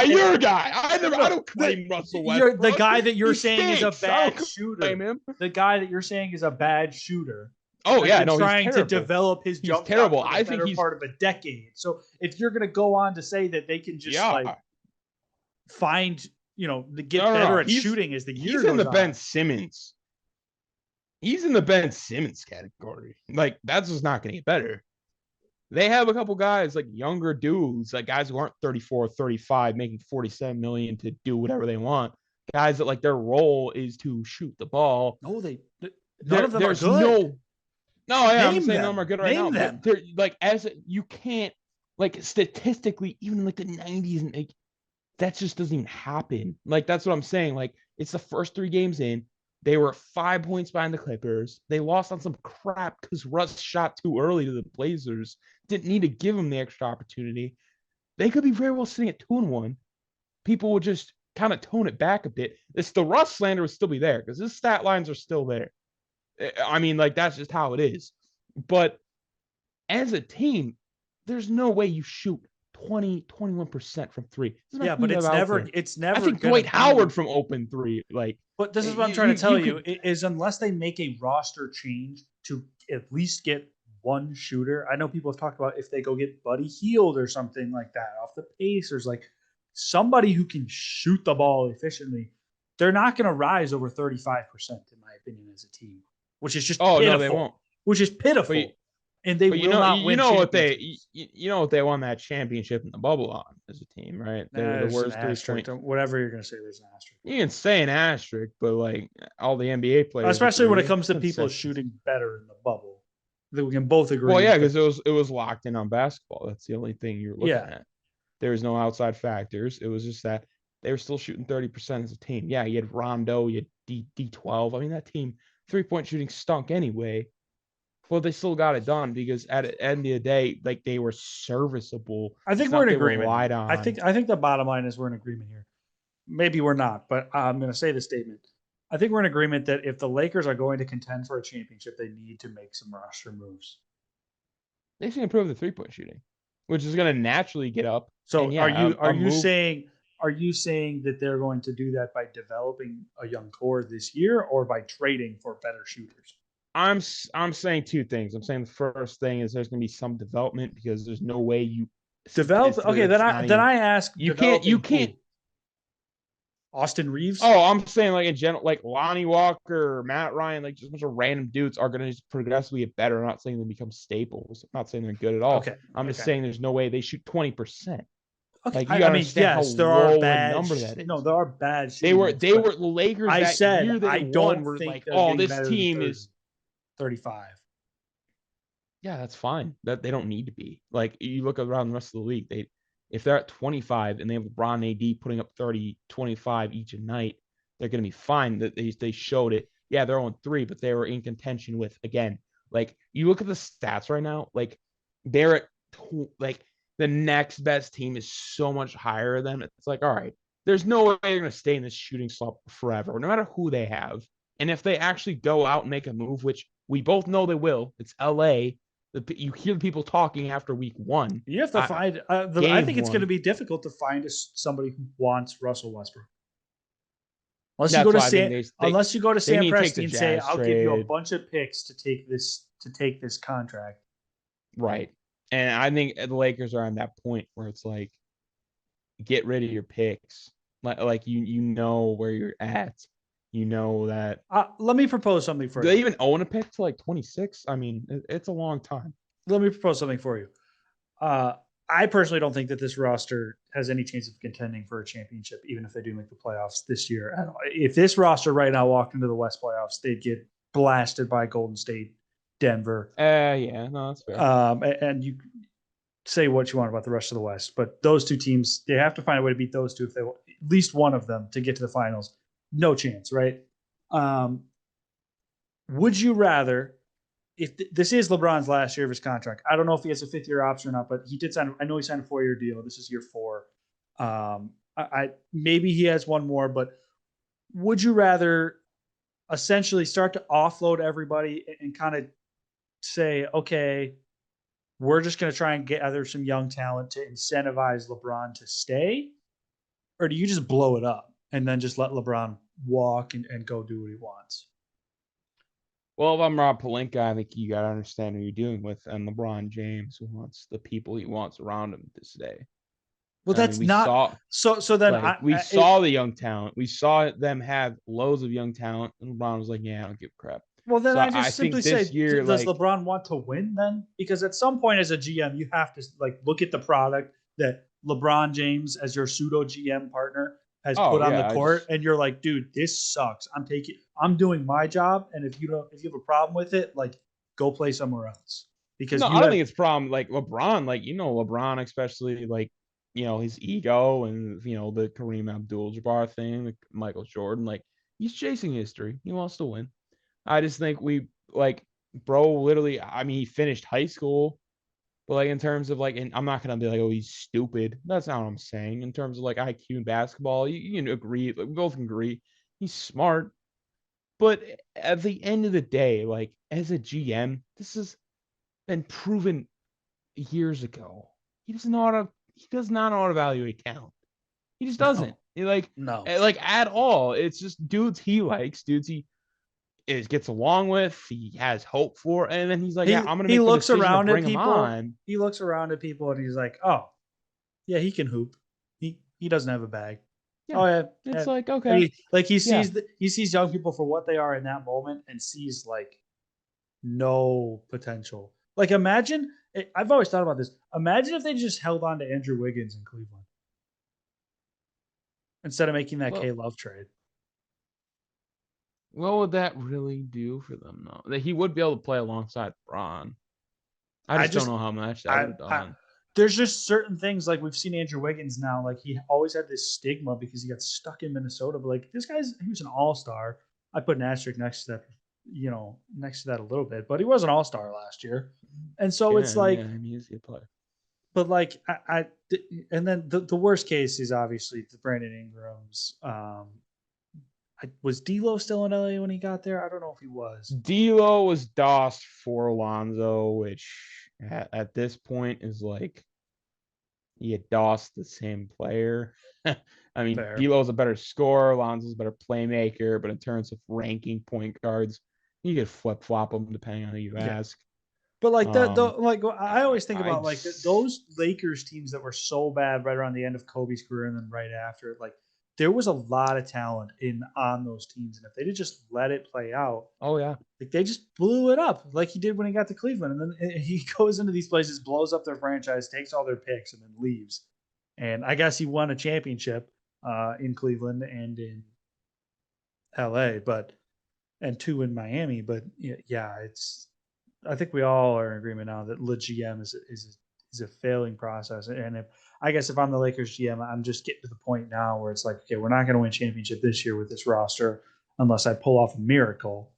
your guy. I don't claim Russell Westbrook. The guy that you're saying is a bad shooter. The guy that you're saying is a bad shooter. Oh yeah, no, trying to develop his jump. He's terrible. I think he's part of a decade. So if you're going to go on to say that they can just find, get better at shooting as the year goes on. He's in the Ben Simmons. He's in the Ben Simmons category. Like, that's just not going to get better. They have a couple guys, like younger dudes, like guys who aren't 34, 35, making $47 million to do whatever they want. Guys that, like, their role is to shoot the ball. No, none of them are good. I'm saying none of them are good right now. But they're, like, you can't, like, statistically, even in like the 90s, and like, that just doesn't even happen. Like, that's what I'm saying. Like, it's the first 3 games in. They were 5 points behind the Clippers. They lost on some crap because Russ shot too early to the Blazers. Didn't need to give them the extra opportunity. They could be very well sitting at 2-1. People would just kind of tone it back a bit. The Russ slander would still be there because his stat lines are still there. I mean, like, that's just how it is. But as a team, there's no way you shoot 21% from 3. Yeah, but it's never. I think Dwight Howard from open 3. Like, but this is what I'm trying to tell you is unless they make a roster change to at least get one shooter. I know people have talked about if they go get Buddy Hield or something like that off the Pacers, like somebody who can shoot the ball efficiently. They're not going to rise over 35%, in my opinion, as a team, which is just pitiful. No, they won't. Which is pitiful. And they will not win. You know what they won that championship in the bubble on as a team, right? They're the worst 3-point. Whatever you're going to say, there's an asterisk. You can say an asterisk, but like all the NBA players, especially when it comes to people shooting better in the bubble, that we can both agree. Well, yeah, because it was locked in on basketball. That's the only thing you're looking at. There was no outside factors. It was just that they were still shooting 30% as a team. Yeah, you had Rondo, you had D12. I mean, that team 3-point shooting stunk anyway. Well, they still got it done because at the end of the day, like, they were serviceable. I think we're in agreement. I think the bottom line is we're in agreement here. Maybe we're not, but I'm going to say the statement. I think we're in agreement that if the Lakers are going to contend for a championship, they need to make some roster moves. They should improve the 3-point shooting, which is going to naturally get up. So are you saying that they're going to do that by developing a young core this year or by trading for better shooters? I'm saying two things. I'm saying the first thing is there's going to be some development because there's no way you Develop. statistically Okay, then that's I not then even I ask you developing can't. who? Austin Reeves. Oh, I'm saying like in general, like Lonnie Walker, Matt Ryan, like just a bunch of random dudes are going to just progressively get better. I'm not saying they become staples. I'm not saying they're good at all. Okay. I'm just Okay. saying there's no way they shoot 20%. Okay. Like you I gotta mean, understand how yes, there are low a bad. number that No, is. there are bad They shooting were nights, they but were the Lakers I that said year they I won don't were think like, they're oh, getting this better than team 30, is 35. yeah, that's fine. That they don't need to be. Like you look around the rest of the league, they if they're at 25 and they have LeBron and AD putting up 30, 25 each a night, they're gonna be fine. That they showed it. Yeah, they're on 3, but they were in contention with again. Like you look at the stats right now, like they're at like the next best team is so much higher than it's like, all right, there's no way they're gonna stay in this shooting slump forever, no matter who they have. And if they actually go out and make a move, which we both know they will, it's LA. You hear the people talking after week 1. You have to find. I Game think it's going to 1. be difficult to find somebody who wants Russell Westbrook. Unless you go That's to why I think San, unless you go to they Sam need to take the Presti and say, Jazz "I'll give you a trade. bunch of picks to take this contract." Right. And I think the Lakers are on that point where it's like, get rid of your picks. Like you know where you're at. You know that. Let me propose something for Do they you. even own a pick to like 26? I mean, it's a long time. Let me propose something for you. Uh, I personally don't think that this roster has any chance of contending for a championship, even if they do make the playoffs this year. If this roster right now walked into the West playoffs, they'd get blasted by Golden State, Denver. Yeah, no, that's fair. And you say what you want about the rest of the West, but those two teams, they have to find a way to beat those two if they at least one of them to get to the finals. No chance, right? Um, would you rather if this is LeBron's last year of his contract? I don't know if he has a 5th-year option or not, but he did sign. I know he signed a 4-year deal. This is year 4. I maybe he has one more, but would you rather essentially start to offload everybody and kind of say, okay, we're just going to try and gather some young talent to incentivize LeBron to stay, or do you just blow it up and then just let LeBron walk and go do what he wants? Well, if I'm Rob Pelinka, I think you got to understand who you're dealing with. And LeBron James wants the people he wants around him to stay. Well, I mean, that's we not saw so. Then we saw the young talent. We saw them have loads of young talent, and LeBron was like, "Yeah, I don't give a crap." well, then So I I just simply think say, this year, does like, LeBron want to win then? Because at some point as a GM, you have to like look at the product that LeBron James as your pseudo GM partner has oh put on the yeah, court, and you're like, dude, this sucks. I'm doing my job, and if you have a problem with it, like go play somewhere else because no, you I don't have think it's a problem. Like LeBron, like LeBron, especially like his ego and the Kareem Abdul-Jabbar thing, like Michael Jordan, like he's chasing history. He wants to win. I just think we like, bro, literally. I mean, he finished high school. But like in terms of like, and I'm not gonna be like, oh, he's stupid. That's not what I'm saying. In terms of like IQ in basketball, you can agree. Like, we both can agree he's smart. But at the end of the day, like as a GM, this has been proven years ago. He doesn't know how to. He does not know how to evaluate talent. He just doesn't. no, He, like, no. at all. It's just dudes he likes, dudes he gets along with, he has hope for, and then he's like, yeah, I'm gonna He make the looks decision to around at bring him people. on. He looks around at people and he's like, oh, yeah, he can hoop. He doesn't have a bag. Yeah. Oh yeah, It's yeah. like, okay. He Yeah. sees he sees young people for what they are in that moment and sees like no potential. Like imagine I've always thought about this. Imagine if they just held on to Andrew Wiggins in Cleveland instead of making that K Well, Love trade. what would that really do for them though? That he would be able to play alongside Braun. I I just don't just know how much that would I, have I done. there's just certain things like we've seen Andrew Wiggins now. Like he always had this stigma because he got stuck in Minnesota. But like he was an all star. I put an asterisk next to that, next to that a little bit. But he was an all star last year, and so it's Yeah, like, I mean, he's a good player. but like and then the worst case is obviously the Brandon Ingram's. Was D'Lo still in LA when he got there? I don't know if he was. D'Lo was DOSed for Alonzo, which at this point is like you DOS the same player. I mean, Fair. D'Lo's a better scorer, Alonzo's a better playmaker, but in terms of ranking point guards, You could flip flop them depending on who you Yeah. ask. But like Um, I always think I about like just, those Lakers teams that were so bad right around the end of Kobe's career and then right after, like there was a lot of talent on those teams, and if they did just let it play out, oh yeah, like they just blew it up like he did when he got to Cleveland, and then he goes into these places, blows up their franchise, takes all their picks, and then leaves. And I guess he won a championship in Cleveland and in L.A., but and two in Miami. But yeah, it's I think we all are in agreement now that the GM is a failing process. And if I guess if I'm the Lakers GM, I'm just getting to the point now where it's like, okay, we're not going to win championship this year with this roster unless I pull off a miracle.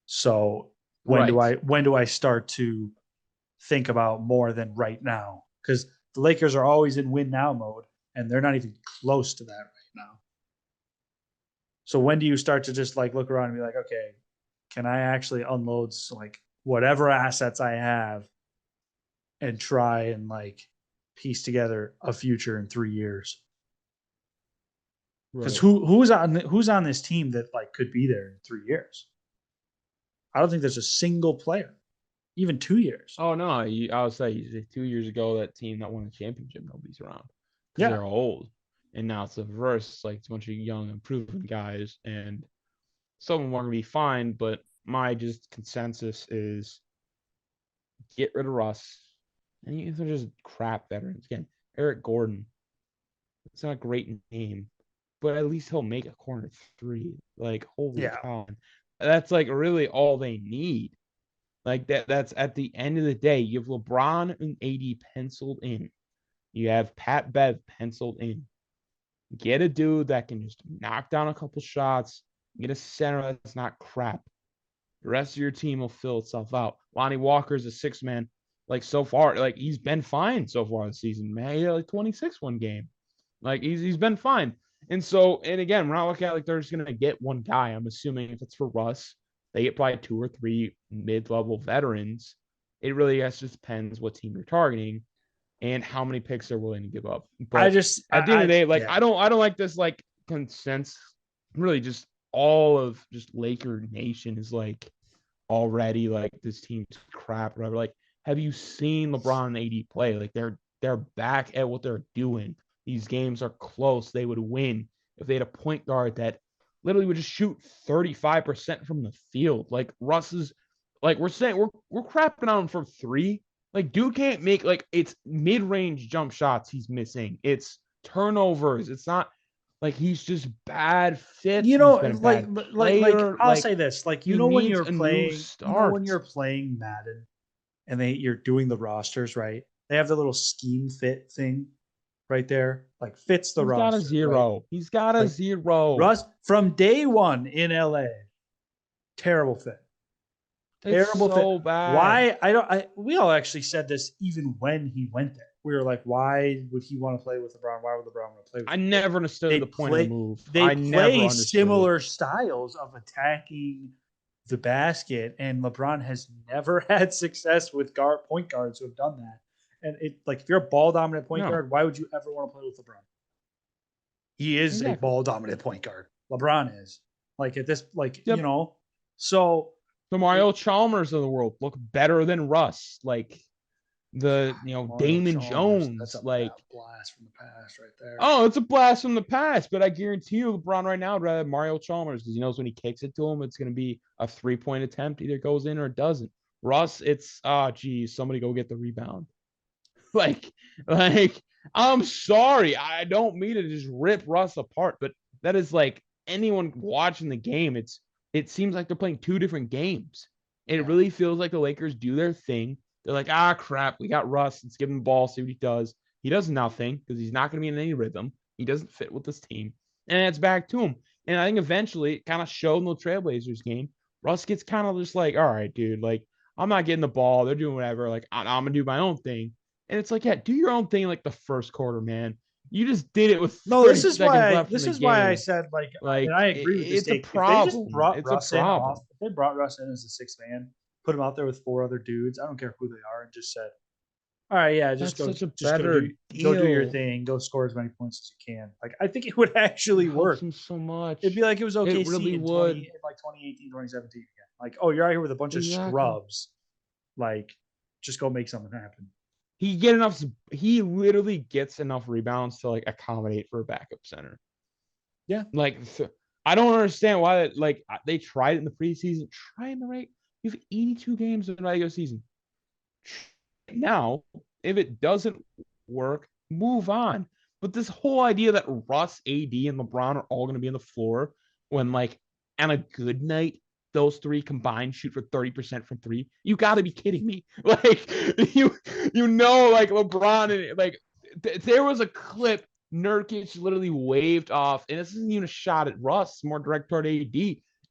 So right. when do I start to think about more than right now? Because the Lakers are always in win now mode, and they're not even close to that right now. So when do you start to just like look around and be like, okay, can I actually unload like whatever assets I have and try and like piece together a future in 3 years? Because Right. who's on this team that like could be there in 3 years? I don't think there's a single player, even 2 years. Oh no, I would say 2 years ago that team that won the championship, nobody's around because Yeah, they're old, and now it's the reverse. It's like it's a bunch of young, improving guys, and some of them are gonna be fine. But my just consensus is get rid of Russ, and you are just crap veterans again. Eric Gordon, it's not a great name, but at least he'll make a corner three. Like holy yeah. cow, that's like really all they need. Like that's at the end of the day, you have LeBron and AD penciled in. You have Pat Bev penciled in. Get a dude that can just knock down a couple shots. Get a center that's not crap. The rest of your team will fill itself out. Lonnie Walker's a six man. Like so far, like he's been fine so far this season, man. He had like 26 one game. Like he's been fine. And again, we're not looking at like they're just gonna get one guy. I'm assuming if it's for Russ, they get probably two or three mid-level veterans. It really just depends what team you're targeting and how many picks they're willing to give up. I But just at the end of the day, like yeah. I don't like this like consensus. Really, just all of just Laker Nation is like already like this team's crap. Whatever. Like, have you seen LeBron and AD play? Like they're back at what they're doing. These games are close. They would win if they had a point guard that literally would just shoot 35% from the field. Like Russ is like we're saying we're crapping on him for three. Like dude can't make like it's mid-range jump shots he's missing. It's turnovers. It's not like he's just bad fits. You He's know, been a bad like player. I'll Like say this, like he needs a new when start. you're playing Madden and you're doing the rosters, right? They have the little scheme fit thing right there, like fits the He's got a roster, right? zero. He's got a Like zero. Russ from day one in LA, terrible fit. It's Terrible fit. so bad. Why? I don't. We all actually said this even when he went there. We were like, why would he want to play with LeBron? Why would LeBron want to play with I him? never understood the point of the move. They I never play understood it. similar styles of attacking the basket, and LeBron has never had success with point guards who have done that. And it like if you're a ball dominant point No, guard, why would you ever want to play with LeBron? He is a exactly. ball dominant point guard. LeBron is like at this like Yep. so The Mario Chalmers of the world look better than Russ. Like the Mario Damon Chalmers. That's Jones. a Like blast from the past right there. oh, it's a blast from the past. But I guarantee you, LeBron right now would rather have Mario Chalmers because he knows when he kicks it to him, it's going to be a 3-point attempt. Either goes in or it doesn't. Russ, it's geez, somebody go get the rebound. Like, like, I'm sorry. I don't mean to just rip Russ apart, but that is like anyone watching the game. It seems like they're playing two different games. And it Yeah. really feels like the Lakers do their thing. They're like, ah, crap, we got Russ. Let's give him the ball, see what he does. He does nothing because he's not going to be in any rhythm. He doesn't fit with this team. And it's back to him. And I think eventually it kind of showed in the Trailblazers game. Russ gets kind of just like, all right, dude, like, I'm not getting the ball. They're doing whatever. Like, I'm going to do my own thing. And it's like, yeah, do your own thing like the first quarter, man. You just did it with No, 30 seconds left in this the is why I game. said like, and Like, I agree with this it's a take. If they just problem. brought It's a Russ in off, problem. if they brought Russ in as a six man, put him out there with four other dudes, I don't care who they are, and just said, all right, yeah, That's just such a go do better your deal. thing, go score as many points as you can. Like I think it would It actually helps work. him so It'd be much. like it was It OKC really in would. 2018, 2017 again. Like, oh, you're out here with a bunch of Exactly. scrubs. Like, just go make something happen. He literally gets enough rebounds to like accommodate for a backup center. Yeah. Like, I don't understand why like they tried it in the preseason. Try in the right. You have 82 games in the regular season. Now, if it doesn't work, move on. But this whole idea that Russ, AD, and LeBron are all going to be on the floor when, like, on a good night, those three combined shoot for 30% from three. You got to be kidding me. Like, like LeBron and like there was a clip Nurkic literally waved off, and this isn't even a shot at Russ, more direct toward AD.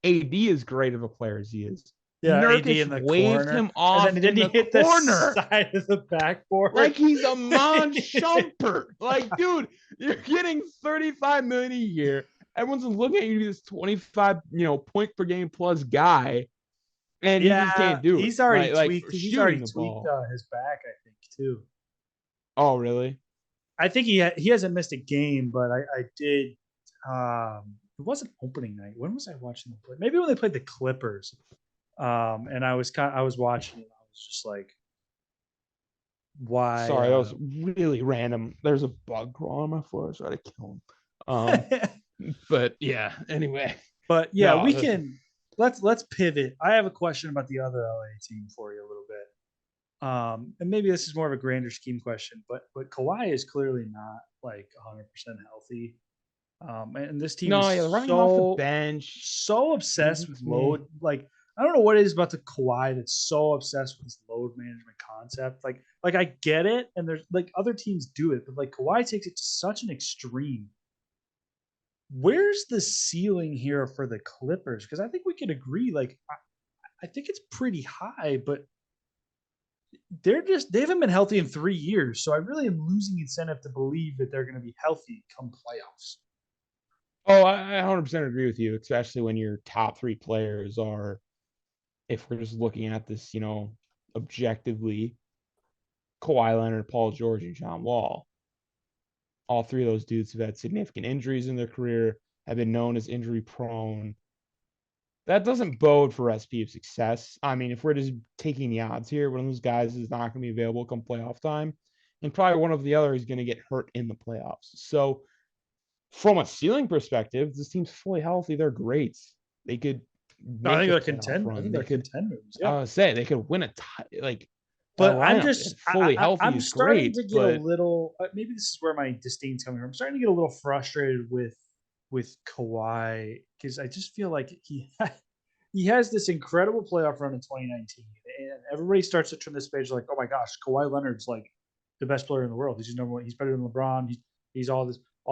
AD is great of a player as he is. Yeah, AD Nurkic in the waved corner. him And off then in he the hit the corner side of the backboard. like he's a Shumpert. Like, dude, you're getting 35 million a year. Everyone's looking at you to be this 25, point per game plus guy, and he just Yeah, can't do it. Like he's already shooting the tweaked ball. his back, I think, too. Oh, really? I think he hasn't missed a game, but I did. It wasn't opening night. When was I watching them play? Maybe when they played the Clippers. And I was watching it. I was just like, why? Sorry, that was really random. There's a bug crawling on my floor, so I had to kill him. But yeah. Anyway, But yeah, no, we can let's pivot. I have a question about the other LA team for you a little bit. And maybe this is more of a grander scheme question, but Kawhi is clearly not like 100% healthy. And this team no, yeah, is running him off the bench so obsessed with beats me. load. Like I don't know what it is about the Kawhi that's so obsessed with this load management concept. Like I get it, and there's like other teams do it, but like Kawhi takes it to such an extreme. Where's the ceiling here for the Clippers? Because I think we can agree. Like I think it's pretty high, but they haven't been healthy in 3 years. So I really am losing incentive to believe that they're going to be healthy come playoffs. Oh, I 100% agree with you, especially when your top three players are, if we're just looking at this, objectively, Kawhi Leonard, Paul George, and John Wall. All three of those dudes have had significant injuries in their career, have been known as injury prone. That doesn't bode for recipe of success. I mean, if we're just taking the odds here, one of those guys is not going to be available come playoff time, and probably one of the other is going to get hurt in the playoffs. So, from a ceiling perspective, this team's fully healthy. They're great. They could No, I make think a they're playoff contend. I run. think They they're could, contenders. I Yeah, would say, they could win like that but lineup. And fully healthy I'm is starting great, to get a but little. Maybe this is where my disdain's coming from. I'm starting to get a little frustrated with Kawhi because I just feel like he has this incredible playoff run in 2019, and everybody starts to turn this page like, oh my gosh, Kawhi Leonard's like the best player in the world. He's just number one. He's better than LeBron. He's all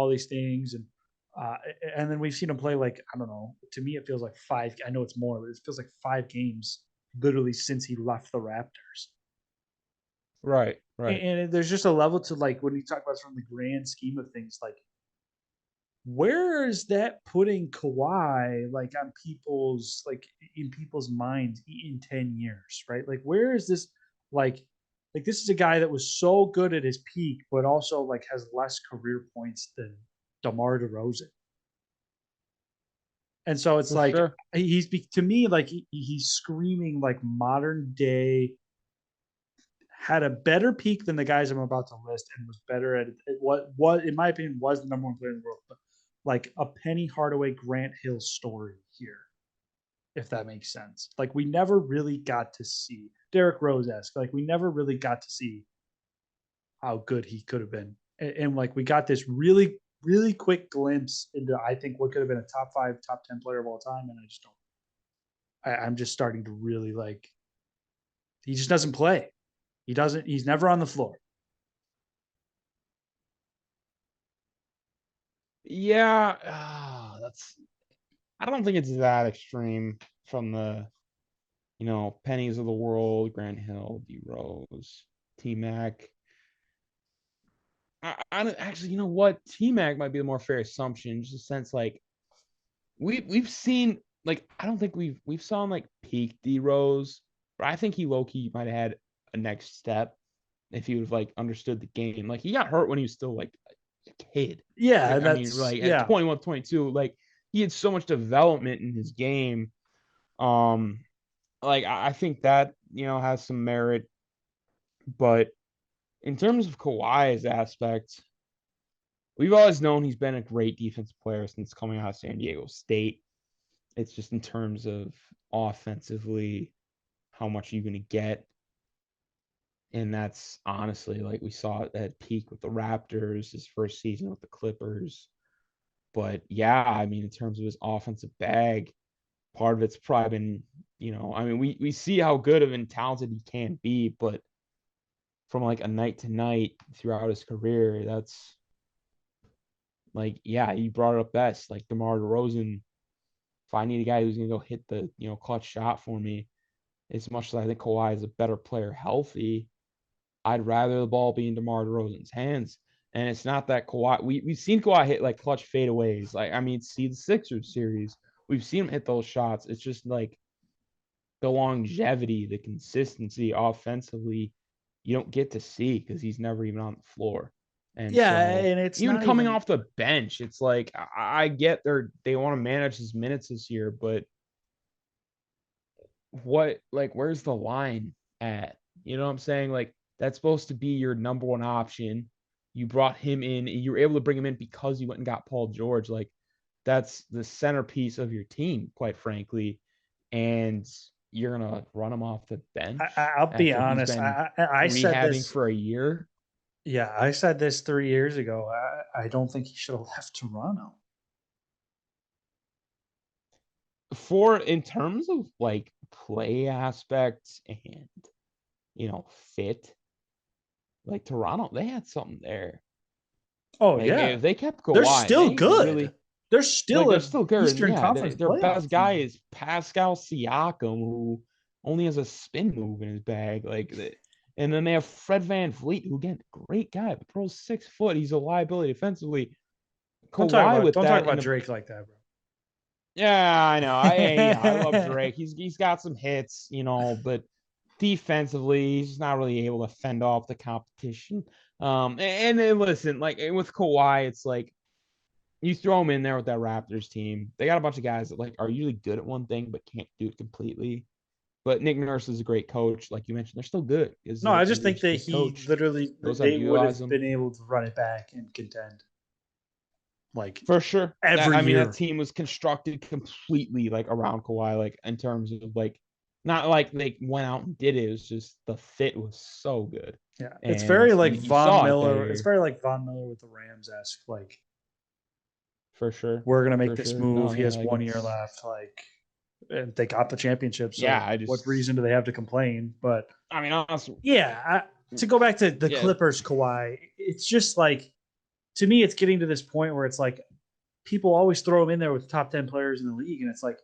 these things, uh, and then we've seen him play like I don't know. To me, it feels like five. I know it's more, but it feels like 5 games literally since he left the Raptors. right. And there's just a level to like when you talk about from the grand scheme of things, like where is that putting Kawhi like on people's like in people's minds in 10 years, right? Like where is this like this is a guy that was so good at his peak, but also like has less career points than DeMar DeRozan. And so it's For like sure. he's to me like he's screaming like modern day had a better peak than the guys I'm about to list and was better at what in my opinion was the number one player in the world. But like a Penny Hardaway Grant Hill story here, if that makes sense. Like we never really got to see Derrick Rose-esque. Like we never really got to see how good he could have been. And like we got this really, really quick glimpse into I think what could have been a top 5, top 10 player of all time. And I just don't I'm just starting to really like he just doesn't play. He's never on the floor. Yeah, I don't think it's that extreme from the, pennies of the world, Grant Hill, D Rose, T Mac. I don't actually, you know what? T Mac might be the more fair assumption, just a sense like we've seen like I don't think we've saw like peak D Rose, but I think he low key might have had a next step. if he would have like understood the game. Like he got hurt when he was still like a kid. Yeah, Like I mean, that's like at yeah. 21, 22, like he had so much development in his game. Like I think that has some merit, but in terms of Kawhi's aspect, we've always known he's been a great defensive player since coming out of San Diego State. It's just in terms of offensively, how much are you going to get? And that's honestly like we saw it at peak with the Raptors, his first season with the Clippers. But yeah, I mean, in terms of his offensive bag, part of it's probably been, I mean, we see how good of and talented he can be, but from like a night to night throughout his career, that's like, yeah, you brought it up best. Like DeMar DeRozan, if I need a guy who's gonna go hit the clutch shot for me, as much as I think Kawhi is a better player healthy, I'd rather the ball be in DeMar DeRozan's hands. And it's not that Kawhi. We've seen Kawhi hit like clutch fadeaways. Like I mean, see the Sixers series. We've seen him hit those shots. It's just like the longevity, the consistency offensively, you don't get to see because he's never even on the floor. And Yeah, so and it's even not coming even off the bench, it's like I get they want to manage his minutes this year, but where's the line at? You know what I'm saying? Like that's supposed to be your number one option. You brought him in, and you were able to bring him in because you went and got Paul George. Like that's the centerpiece of your team, quite frankly. And you're gonna run him off the bench I'll be after he's honest. been I said rehabbing this. for a year. Yeah, I said this 3 years ago. I don't think he should have left Toronto. For in terms of like play aspects and fit, like Toronto, they had something there. Oh Like yeah, if they kept they're Kawhi, still they good. really They're like still they're a still good. And Eastern yeah, Conference their playoff best guy team. is Pascal Siakam, who only has a spin move in his bag. And then they have Fred Van Vliet, who again, great guy, but bro's 6 foot. He's a liability defensively. Kawhi with Don't talk that about Drake like that, yeah, I know. I love bro. Drake. He's got some hits, but defensively, he's not really able to fend off the competition. And then listen, like with Kawhi, it's like you throw him in there with that Raptors team. They got a bunch of guys that like are usually good at one thing but can't do it completely. But Nick Nurse is a great coach, like you mentioned. They're still good. No, I just think He's a that good he coach. literally Knows how to they would utilize have them been able to run it back and contend like for sure. every That year. team was constructed completely like around Kawhi, like in terms of like not like they went out and did it. It was just the fit was so good. Yeah, it's And very like you Von saw it that Miller. It's year very like Von Miller with the Rams esque. Like for sure. we're gonna make For this sure. move. No, He yeah, has like 1 year it's left. Like and they got the championship. yeah, So what reason do they have to complain? But I mean honestly, yeah, to go back to the yeah, Clippers, Kawhi, it's just like to me, it's getting to this point where it's like people always throw him in there with top 10 players in the league, and it's like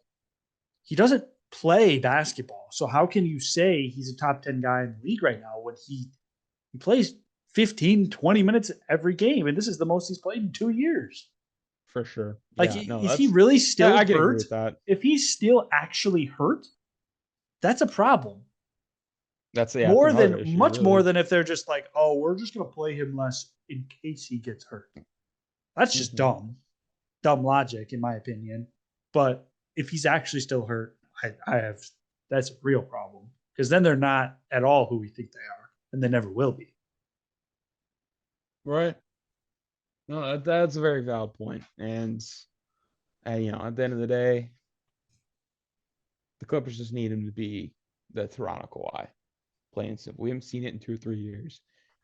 he doesn't play basketball. So how can you say he's a top 10 guy in the league right now when he plays 15, 20 minutes every game? And this is the most he's played in 2 years. for sure. Like, Yeah, no, is he really still I can agree hurt? with that. If he's still actually hurt, that's a problem. That's another issue, Much more really. than if they're just like, oh, we're just going to play him less in case he gets hurt. That's just Mm-hmm. dumb logic, in my opinion. But if he's actually still hurt, I have that's a real problem because then they're not at all who we think they are, and they never will be. Right. No, that's a very valid point. And at the end of the day, the Clippers just need him to be the Toronto Kawhi, plain and simple. We haven't seen it in 2 or 3 years.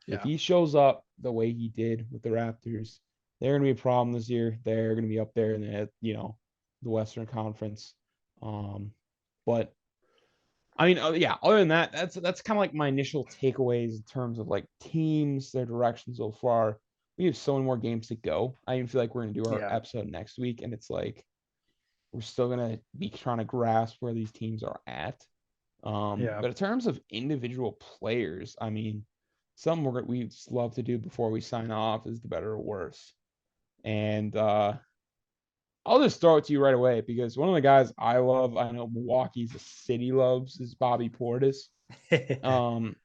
If Yeah, he shows up the way he did with the Raptors, they're going to be a problem this year. They're going to be up there in the Western Conference. But I mean, yeah. Other than that, that's kind of like my initial takeaways in terms of like teams, their direction so far. We have so many more games to go. I even feel like we're going to do our yeah, episode next week, and it's like we're still gonna be trying to grasp where these teams are at. yeah. But in terms of individual players, I mean, something we love to do before we sign off is the better or worse. And I'll just throw it to you right away because one of the guys I love, I know Milwaukee's a city loves, is Bobby Portis. Um,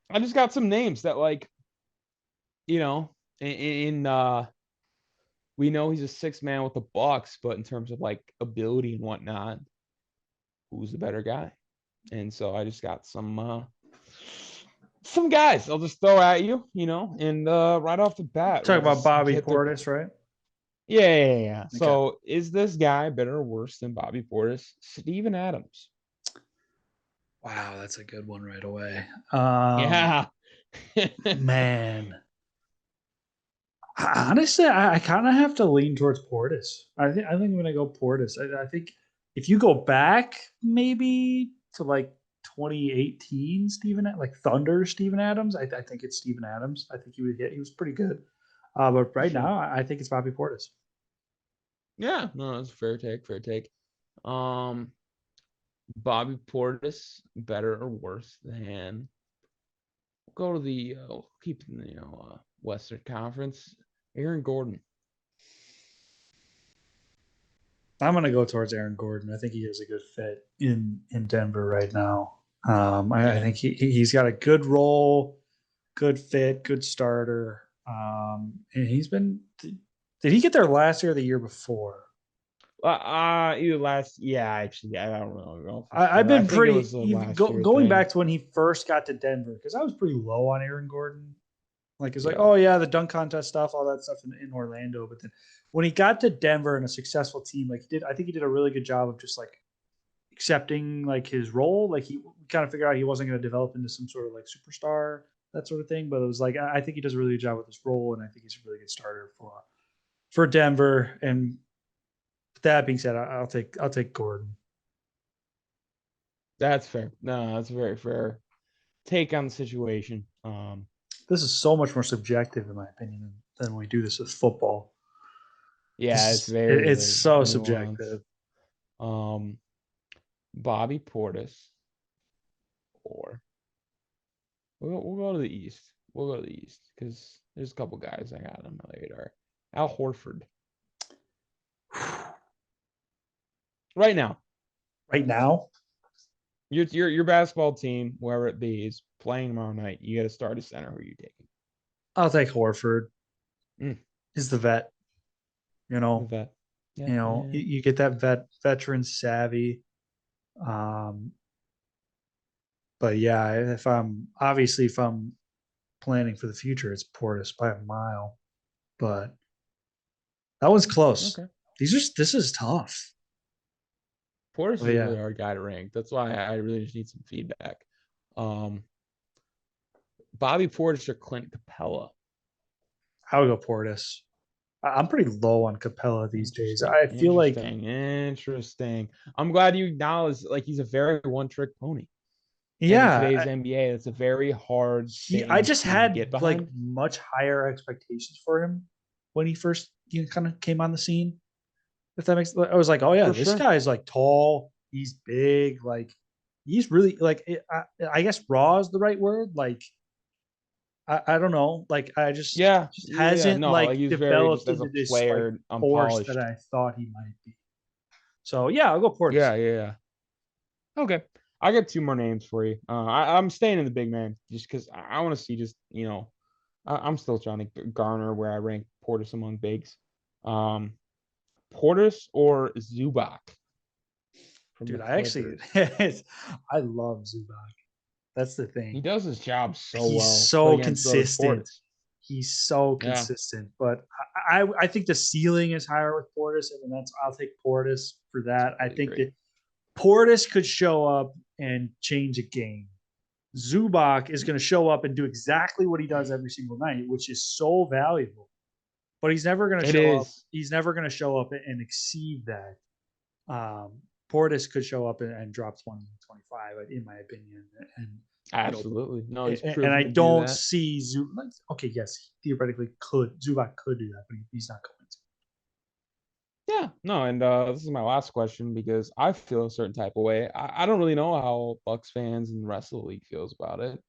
I just got some names that we know he's a sixth man with the Bucks, but in terms of like ability and whatnot, who's the better guy? And so I just got some guys I'll just throw at you, and right off the bat, Talk we'll about just Bobby get the Portis, right? yeah. Okay. So is this guy better or worse than Bobby Portis? Steven Adams. Wow, that's a good one right away. Yeah. Man. Honestly, I kind of have to lean towards Portis. I think I'm gonna go Portis. I think if you go back maybe to like 2018, like Thunder Steven Adams, I think it's Steven Adams. I think he was pretty good. But right Sure. now, I think it's Bobby Portis. Yeah, no, that's a fair take. Fair take. Um, Bobby Portis better or worse than? We'll go to the keep in the Western Conference. Aaron Gordon. I'm gonna go towards Aaron Gordon. I think he is a good fit in Denver right now. I Yeah. think he's got a good role, good fit, good starter. And he's been. Did he get there last year or the year before? Either last. Yeah, actually, I don't know for I've sure. I been think it pretty was a even last year going thing. back to when he first got to Denver because I was pretty low on Aaron Gordon. Like it's like, Yeah. oh yeah, the dunk contest stuff, all that stuff in Orlando. But then when he got to Denver and a successful team, like I think he did a really good job of just like accepting like his role. Like he kind of figured out he wasn't going to develop into some sort of like superstar, that sort of thing. But it was like I think he does a really good job with his role, and I think he's a really good starter for Denver. And that being said, I'll take Gordon. That's fair. No, that's a very fair take on the situation. This is so much more subjective, in my opinion, than when we do this with football. Yeah, it's It's very so nuanced. subjective. Bobby Portis, or we'll go to the East. We'll go to the East because there's a couple guys I got on my radar. Al Horford. Right now, Right now, your basketball team, wherever it be, is playing tomorrow night. You got to start a center. Who are you taking? I'll take Horford. Mm, He's the vet. You the know, vet. Yeah, you know, yeah. you get that veteran savvy. Um, but yeah, if I'm planning for the future, it's Portis by a mile. But that was close. Okay. This is tough. Portis is But a yeah, really hard guy to rank. That's why I really just need some feedback. Um, Bobby Portis or Clint Capella? I would go Portis. I'm pretty low on Capella these days. Interesting. I feel like Interesting. I'm glad you acknowledge like he's a very one-trick pony. And in yeah, today's NBA, that's a very hard I thing just to had get like behind. much higher expectations for him when he first kind of came on the scene. If that makes, I was like, oh yeah, For this sure. guy's like tall, he's big, like he's really like I guess raw is the right word. Like I don't know, like Yeah. just Yeah. hasn't No, like like he's very just developed as into a this like player, force that unpolished. I thought he might be. So yeah, I'll go Portis. Yeah, yeah. Okay. I got two more names for you. I'm staying in the big man just because I want to see just, I'm still trying to garner where I rank Portis among bigs. Um, Portis or Zubac from the Dude, I actually Clippers. I love Zubac. That's the He thing. does his job so He's well, but so again, so does consistent. Portis. He's so Yeah, consistent. But I think the ceiling is higher with Portis, and that's I'll take Portis for that. I totally think agree. that Portis could show up and change a game. Zubac is going to show up and do exactly what he does every single night, which is so valuable. But he's never going to It show up. is. He's never going to show up and exceed that. Um, Portis could show up and drop 20, 25, in my opinion. And you know, Absolutely. No, he's and proven I to do don't that. see Zubac. Okay, yes, he theoretically could. Zubac could do that, but he's not going to. Yeah, no, and this is my last question because I feel a certain type of way. I don't really know how Bucks fans and the rest of the league feels about it.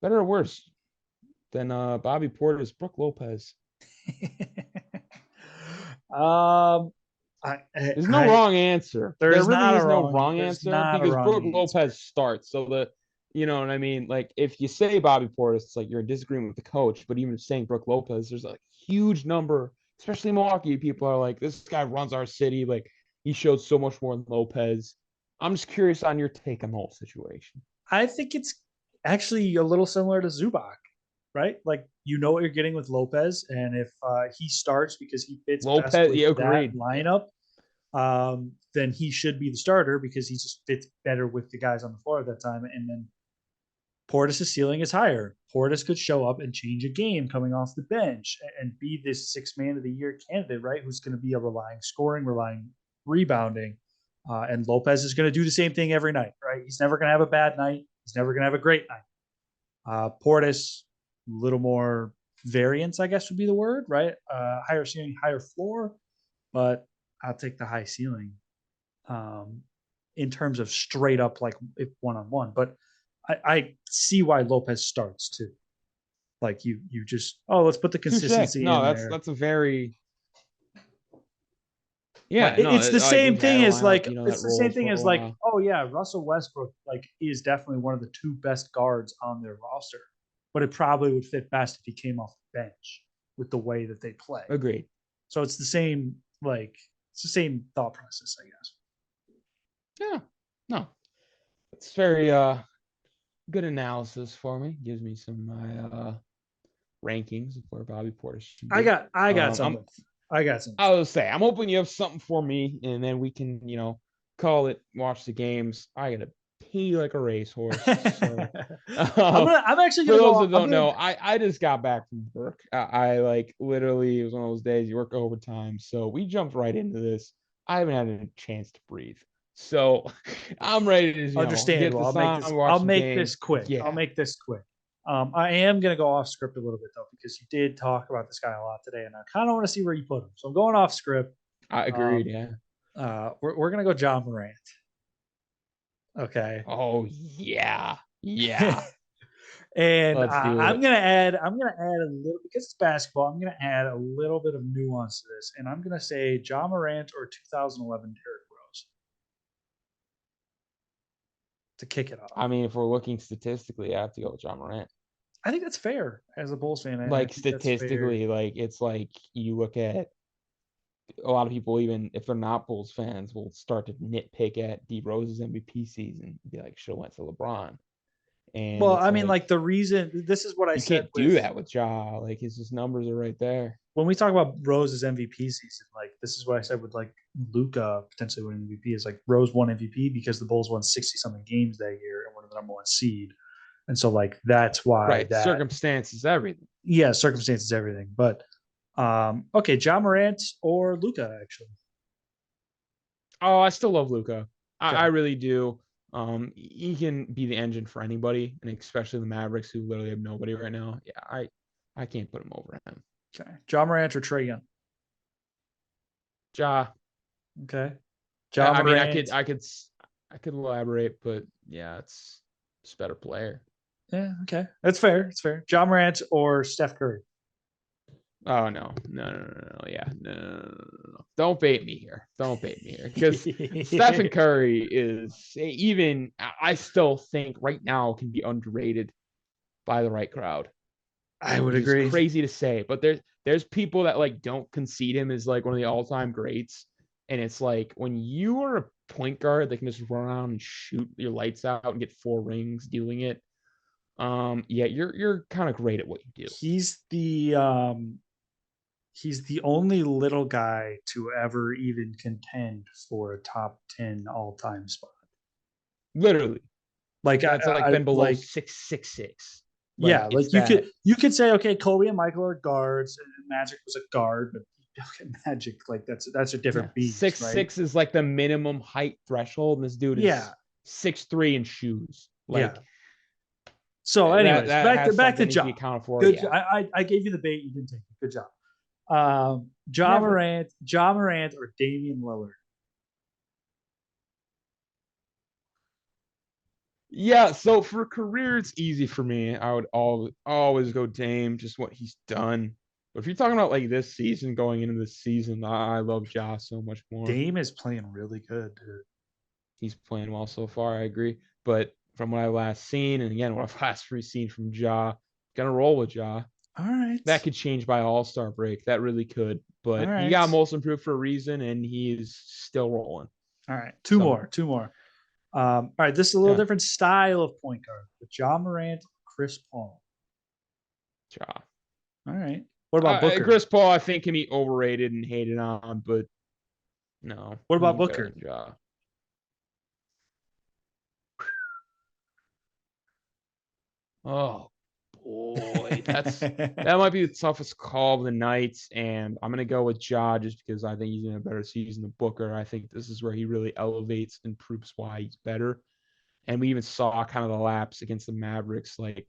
Better or worse than Bobby Porter's Brooke Lopez. um, There's no wrong answer. There there's really not a is no wrong. wrong There's answer not a because wrong Brooke answer. Lopez starts. So You know what I mean? Like if you say Bobby Portis, it's like you're in disagreement with the coach. But even saying Brooke Lopez, there's a huge number, especially in Milwaukee. People are like, this guy runs our city. Like he showed so much more than Lopez. I'm just curious on your take on the whole situation. I think it's actually a little similar to Zubac, right? Like you know what you're getting with Lopez, and if he starts because he fits best Lopez, with yeah, that agreed. lineup, then he should be the starter because he just fits better with the guys on the floor at that time. And then Portis' ceiling is higher. Portis could show up and change a game coming off the bench and be this 6 man of the year candidate, right? Who's going to be a relying scoring, relying rebounding. And Lopez is going to do the same thing every night, right? He's never going to have a bad night. He's never going to have a great night. Portis, a little more variance, I guess would be the word, right? Higher ceiling, higher floor, but I'll take the high ceiling in terms of straight up like if one-on-one. But I see why Lopez starts too. Like you just let's put the Touche. consistency No, in there. that's a very no. It's the Like same we've had thing a as lineup, like that it's the same rolls thing for a as like while. oh yeah, Russell Westbrook like is definitely one of the two best guards on their roster, but it probably would fit best if he came off the bench with the way that they play. Agreed. So it's the same it's the same thought process, I guess. Yeah. No. It's very good analysis for me. Gives me some my rankings of where Bobby Portis should be. I got something. I got something. I was say I'm hoping you have something for me, and then we can call it, watch the games. I gotta pee like a racehorse. So I'm actually for gonna those go. that don't know, I just got back from work. I like literally, it was one of those days you work overtime, so we jumped right into this. I haven't had a chance to breathe, so I'm ready to Understandable. get this on, watch I'll some make games. this quick. Yeah, I'll make this quick. I am going to go off script a little bit though, because you did talk about this guy a lot today, and I kind of want to see where you put him. So I'm going off script. I agreed. Yeah. We're going to go John Morant. Okay. Oh yeah. And Let's do I'm it. going to add a little, because it's basketball. I'm going to add a little bit of nuance to this, and I'm going to say John Morant or 2011 Derrick Rose to kick it off. I mean, if we're looking statistically, I have to go with John Morant. I think that's fair as a Bulls fan. Like statistically, like it's like you look at a lot of people, even if they're not Bulls fans, will start to nitpick at D Rose's MVP season and be like, should have went to LeBron. And well, I mean, like the reason this is what I said. You can't do that with Ja. Like his numbers are right there. When we talk about Rose's MVP season, like this is what I said with like Luka potentially winning MVP is like Rose won MVP because the Bulls won 60 something games that year and were the number one seed. And so like that's why that circumstances everything. Yeah, circumstances everything. But okay, John Morant or Luka actually. Oh, I still love Luka. I really do. He can be the engine for anybody, and especially the Mavericks, who literally have nobody right now. Yeah, I can't put him over him. Okay, John Morant or Trae Young. Ja. Okay. John Morant. I mean, I could elaborate, but yeah, it's a better player. Yeah. Okay, that's fair. It's fair. John Morant or Steph Curry. Oh no! Yeah, no. Don't bait me here. Because Stephen Curry is even. I still think right now can be underrated by the right crowd. I would agree. It's crazy to say, but there's people that like don't concede him as like one of the all-time greats, and it's like when you are a point guard that can just run around and shoot your lights out and get 4 rings doing it. Yeah, you're kind of great at what you do. He's the only little guy to ever even contend for a top 10 all-time spot. Literally. Like that's been below like 6'6". Like, yeah, like you could say, okay, Kobe and Michael are guards, and Magic was a guard, but Magic, like that's a different beast. 6'6" is like the minimum height threshold, and this dude is 6'3" in shoes. Like, so, anyways, back to John. Good. Yeah. I gave you the bait. You didn't take it. Good job. John Morant, or Damian Lillard. Yeah, so for career, it's easy for me. I would always go Dame, just what he's done. But if you're talking about like this season, going into this season, I love Ja so much more. Dame is playing really good, dude. He's playing well so far, I agree. But from what I last seen, and again, what I've last seen from Ja. Gonna roll with Ja. All right. That could change by All-Star break. That really could. All But he right. got most improved for a reason, and he is still rolling. All right. Two So, more. All right. This is a little yeah, different style of point guard with Ja Morant, Chris Paul. Ja. All right. What about Booker? Chris Paul, I think, can be overrated and hated on, but no. What about he's better Booker? than Ja. Oh boy, that might be the toughest call of the night, and I'm gonna go with Ja just because I think he's in a better season than Booker. I think this is where he really elevates and proves why he's better. And we even saw kind of the lapse against the Mavericks, like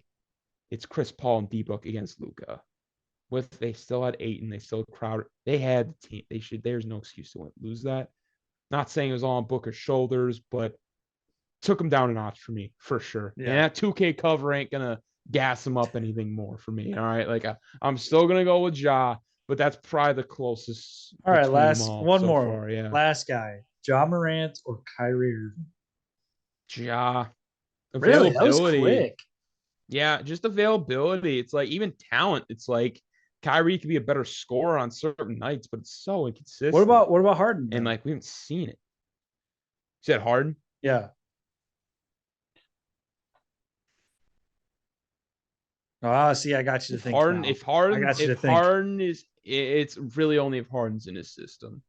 it's Chris Paul and D-Book against Luka. With they still had Ayton, they still crowded. They had the team. They should. There's no excuse to lose that. Not saying it was all on Booker's shoulders, but took him down a notch for me for sure. Yeah. And that 2K cover ain't gonna gas him up anything more for me. All right, like I'm still gonna go with Ja, but that's probably the closest. All right. Between them Last all one so more. far, yeah. Last guy. Ja Morant or Kyrie Irving? Ja. Really? That was Availability. quick. Yeah, just availability. It's like even talent. It's like Kyrie could be a better scorer on certain nights, but it's so inconsistent. What about Harden? And like we haven't seen it. You said Harden? Yeah. Ah, see, I got you to think. Harden, now. if Harden, I got you to if think. Harden is, it's really only if Harden's in his system.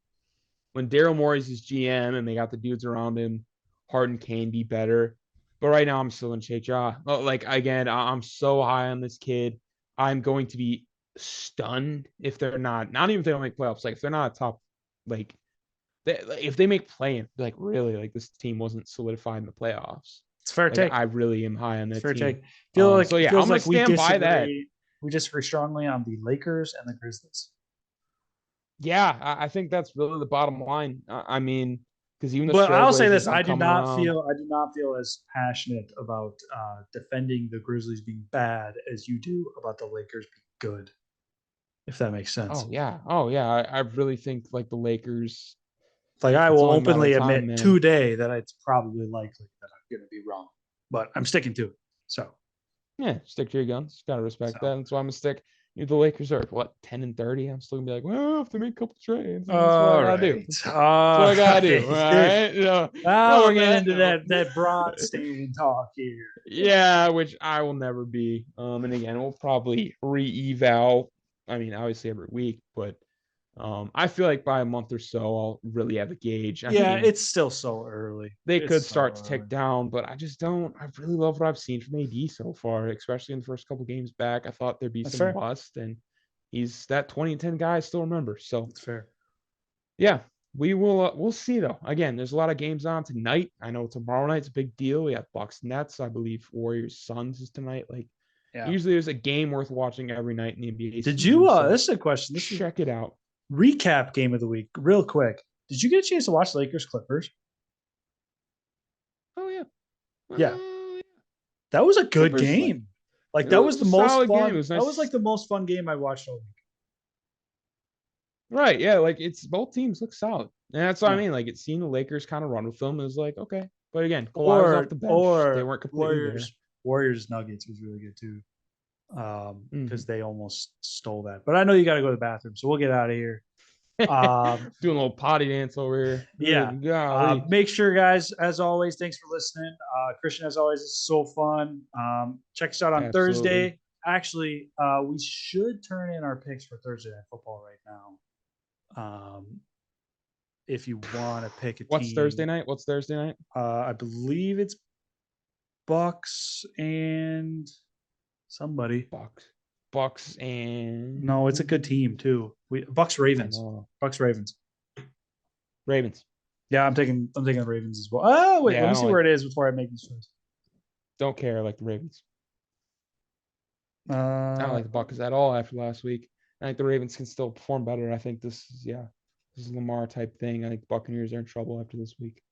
When Daryl Morey's his GM and they got the dudes around him, Harden can be better. But right now, I'm still in take Ja. Like again, I'm so high on this kid. I'm going to be stunned if they're not even if they don't make playoffs. Like if they're not a top, like if they make play-in, like really, like this team wasn't solidified in the playoffs. It's fair Like take. I really am high on that Fair team. take. So yeah, I'm gonna we stand by that. disagree. We disagree strongly on the Lakers and the Grizzlies. Yeah, I think that's really the bottom line. I mean, because even the But I'll say this: Trailblazers been coming around. I do not feel as passionate about defending the Grizzlies being bad as you do about the Lakers being good. If that makes sense. Oh yeah. I really think like the Lakers. Like I will only a matter openly of time, admit man. today that it's probably likely that I'm going to be wrong, but I'm sticking to it. So Yeah, stick to your guns. Gotta respect that. That's why I'm gonna stick. The Lakers are what 10-30. I'm still gonna be like, well, if they make a couple trades, that's what I gotta do. That's what I gotta do. All right. Now we're getting into that broad stadium talk here. Yeah, which I will never be. And again, we'll probably re-eval. I mean, obviously every week, but I feel like by a month or so, I'll really have a gauge. I mean, it's still so early. they could start to tick down, but I just don't. I really love what I've seen from AD so far, especially in the first couple games back. I thought there'd be some bust, and he's that 20-10 guy I still remember. So that's fair. Yeah, we'll see though. Again, there's a lot of games on tonight. I know tomorrow night's a big deal. We have Bucks Nets, I believe Warriors Suns is tonight. Like usually there's a game worth watching every night in the NBA. Did you this is a question. Check it out. Recap game of the week, real quick. Did you get a chance to watch Lakers Clippers? Oh yeah. Yeah. That was a good game. Like that was the most fun. Nice. That was like the most fun game I watched all week. Right. Yeah. Like it's both teams look solid. And that's what I mean. Like it's seeing the Lakers kind of run with them. It was like, okay. But again, Kawhi was off the bench. They weren't completely there. Warriors Nuggets was really good too. Because they almost stole that. But I know you got to go to the bathroom, so we'll get out of here. Doing a little potty dance over here. Yeah. Make sure, guys, as always, thanks for listening. Christian, as always, it's so fun. Check us out on Thursday. Actually, we should turn in our picks for Thursday Night Football right now. If you want to pick a team. What's Thursday night? I believe it's Bucks and somebody. Bucks and no, it's a good team too. Bucks Ravens. Bucks Ravens. Yeah, I'm taking the Ravens as well. Oh wait, let me see where it is before I make this choice. Don't care. I like the Ravens. I don't like the Bucks at all after last week. I think the Ravens can still perform better. I think this is a Lamar type thing. I think the Buccaneers are in trouble after this week.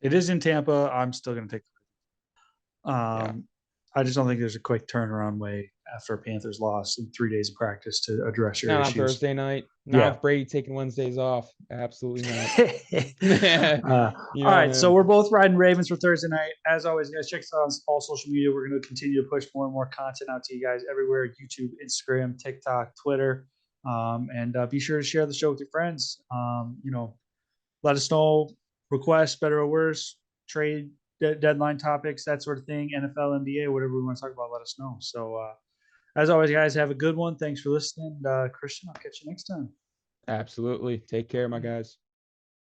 It is in Tampa. I'm still going to take. I just don't think there's a quick turnaround way after a Panthers loss in 3 days of practice to address your Not on issues. Thursday night. Not Yeah. with Brady taking Wednesdays off. Absolutely not. You All know right, so him. we're both riding Ravens for Thursday night. As always, guys, check us out on all social media. We're going to continue to push more and more content out to you guys everywhere: YouTube, Instagram, TikTok, Twitter, and be sure to share the show with your friends. Let us know requests, better or worse, trade deadline topics, that sort of thing, NFL, NBA, whatever we want to talk about. Let us know. So, as always, guys, have a good one. Thanks for listening. Christian, I'll catch you next time. Absolutely. Take care, my guys.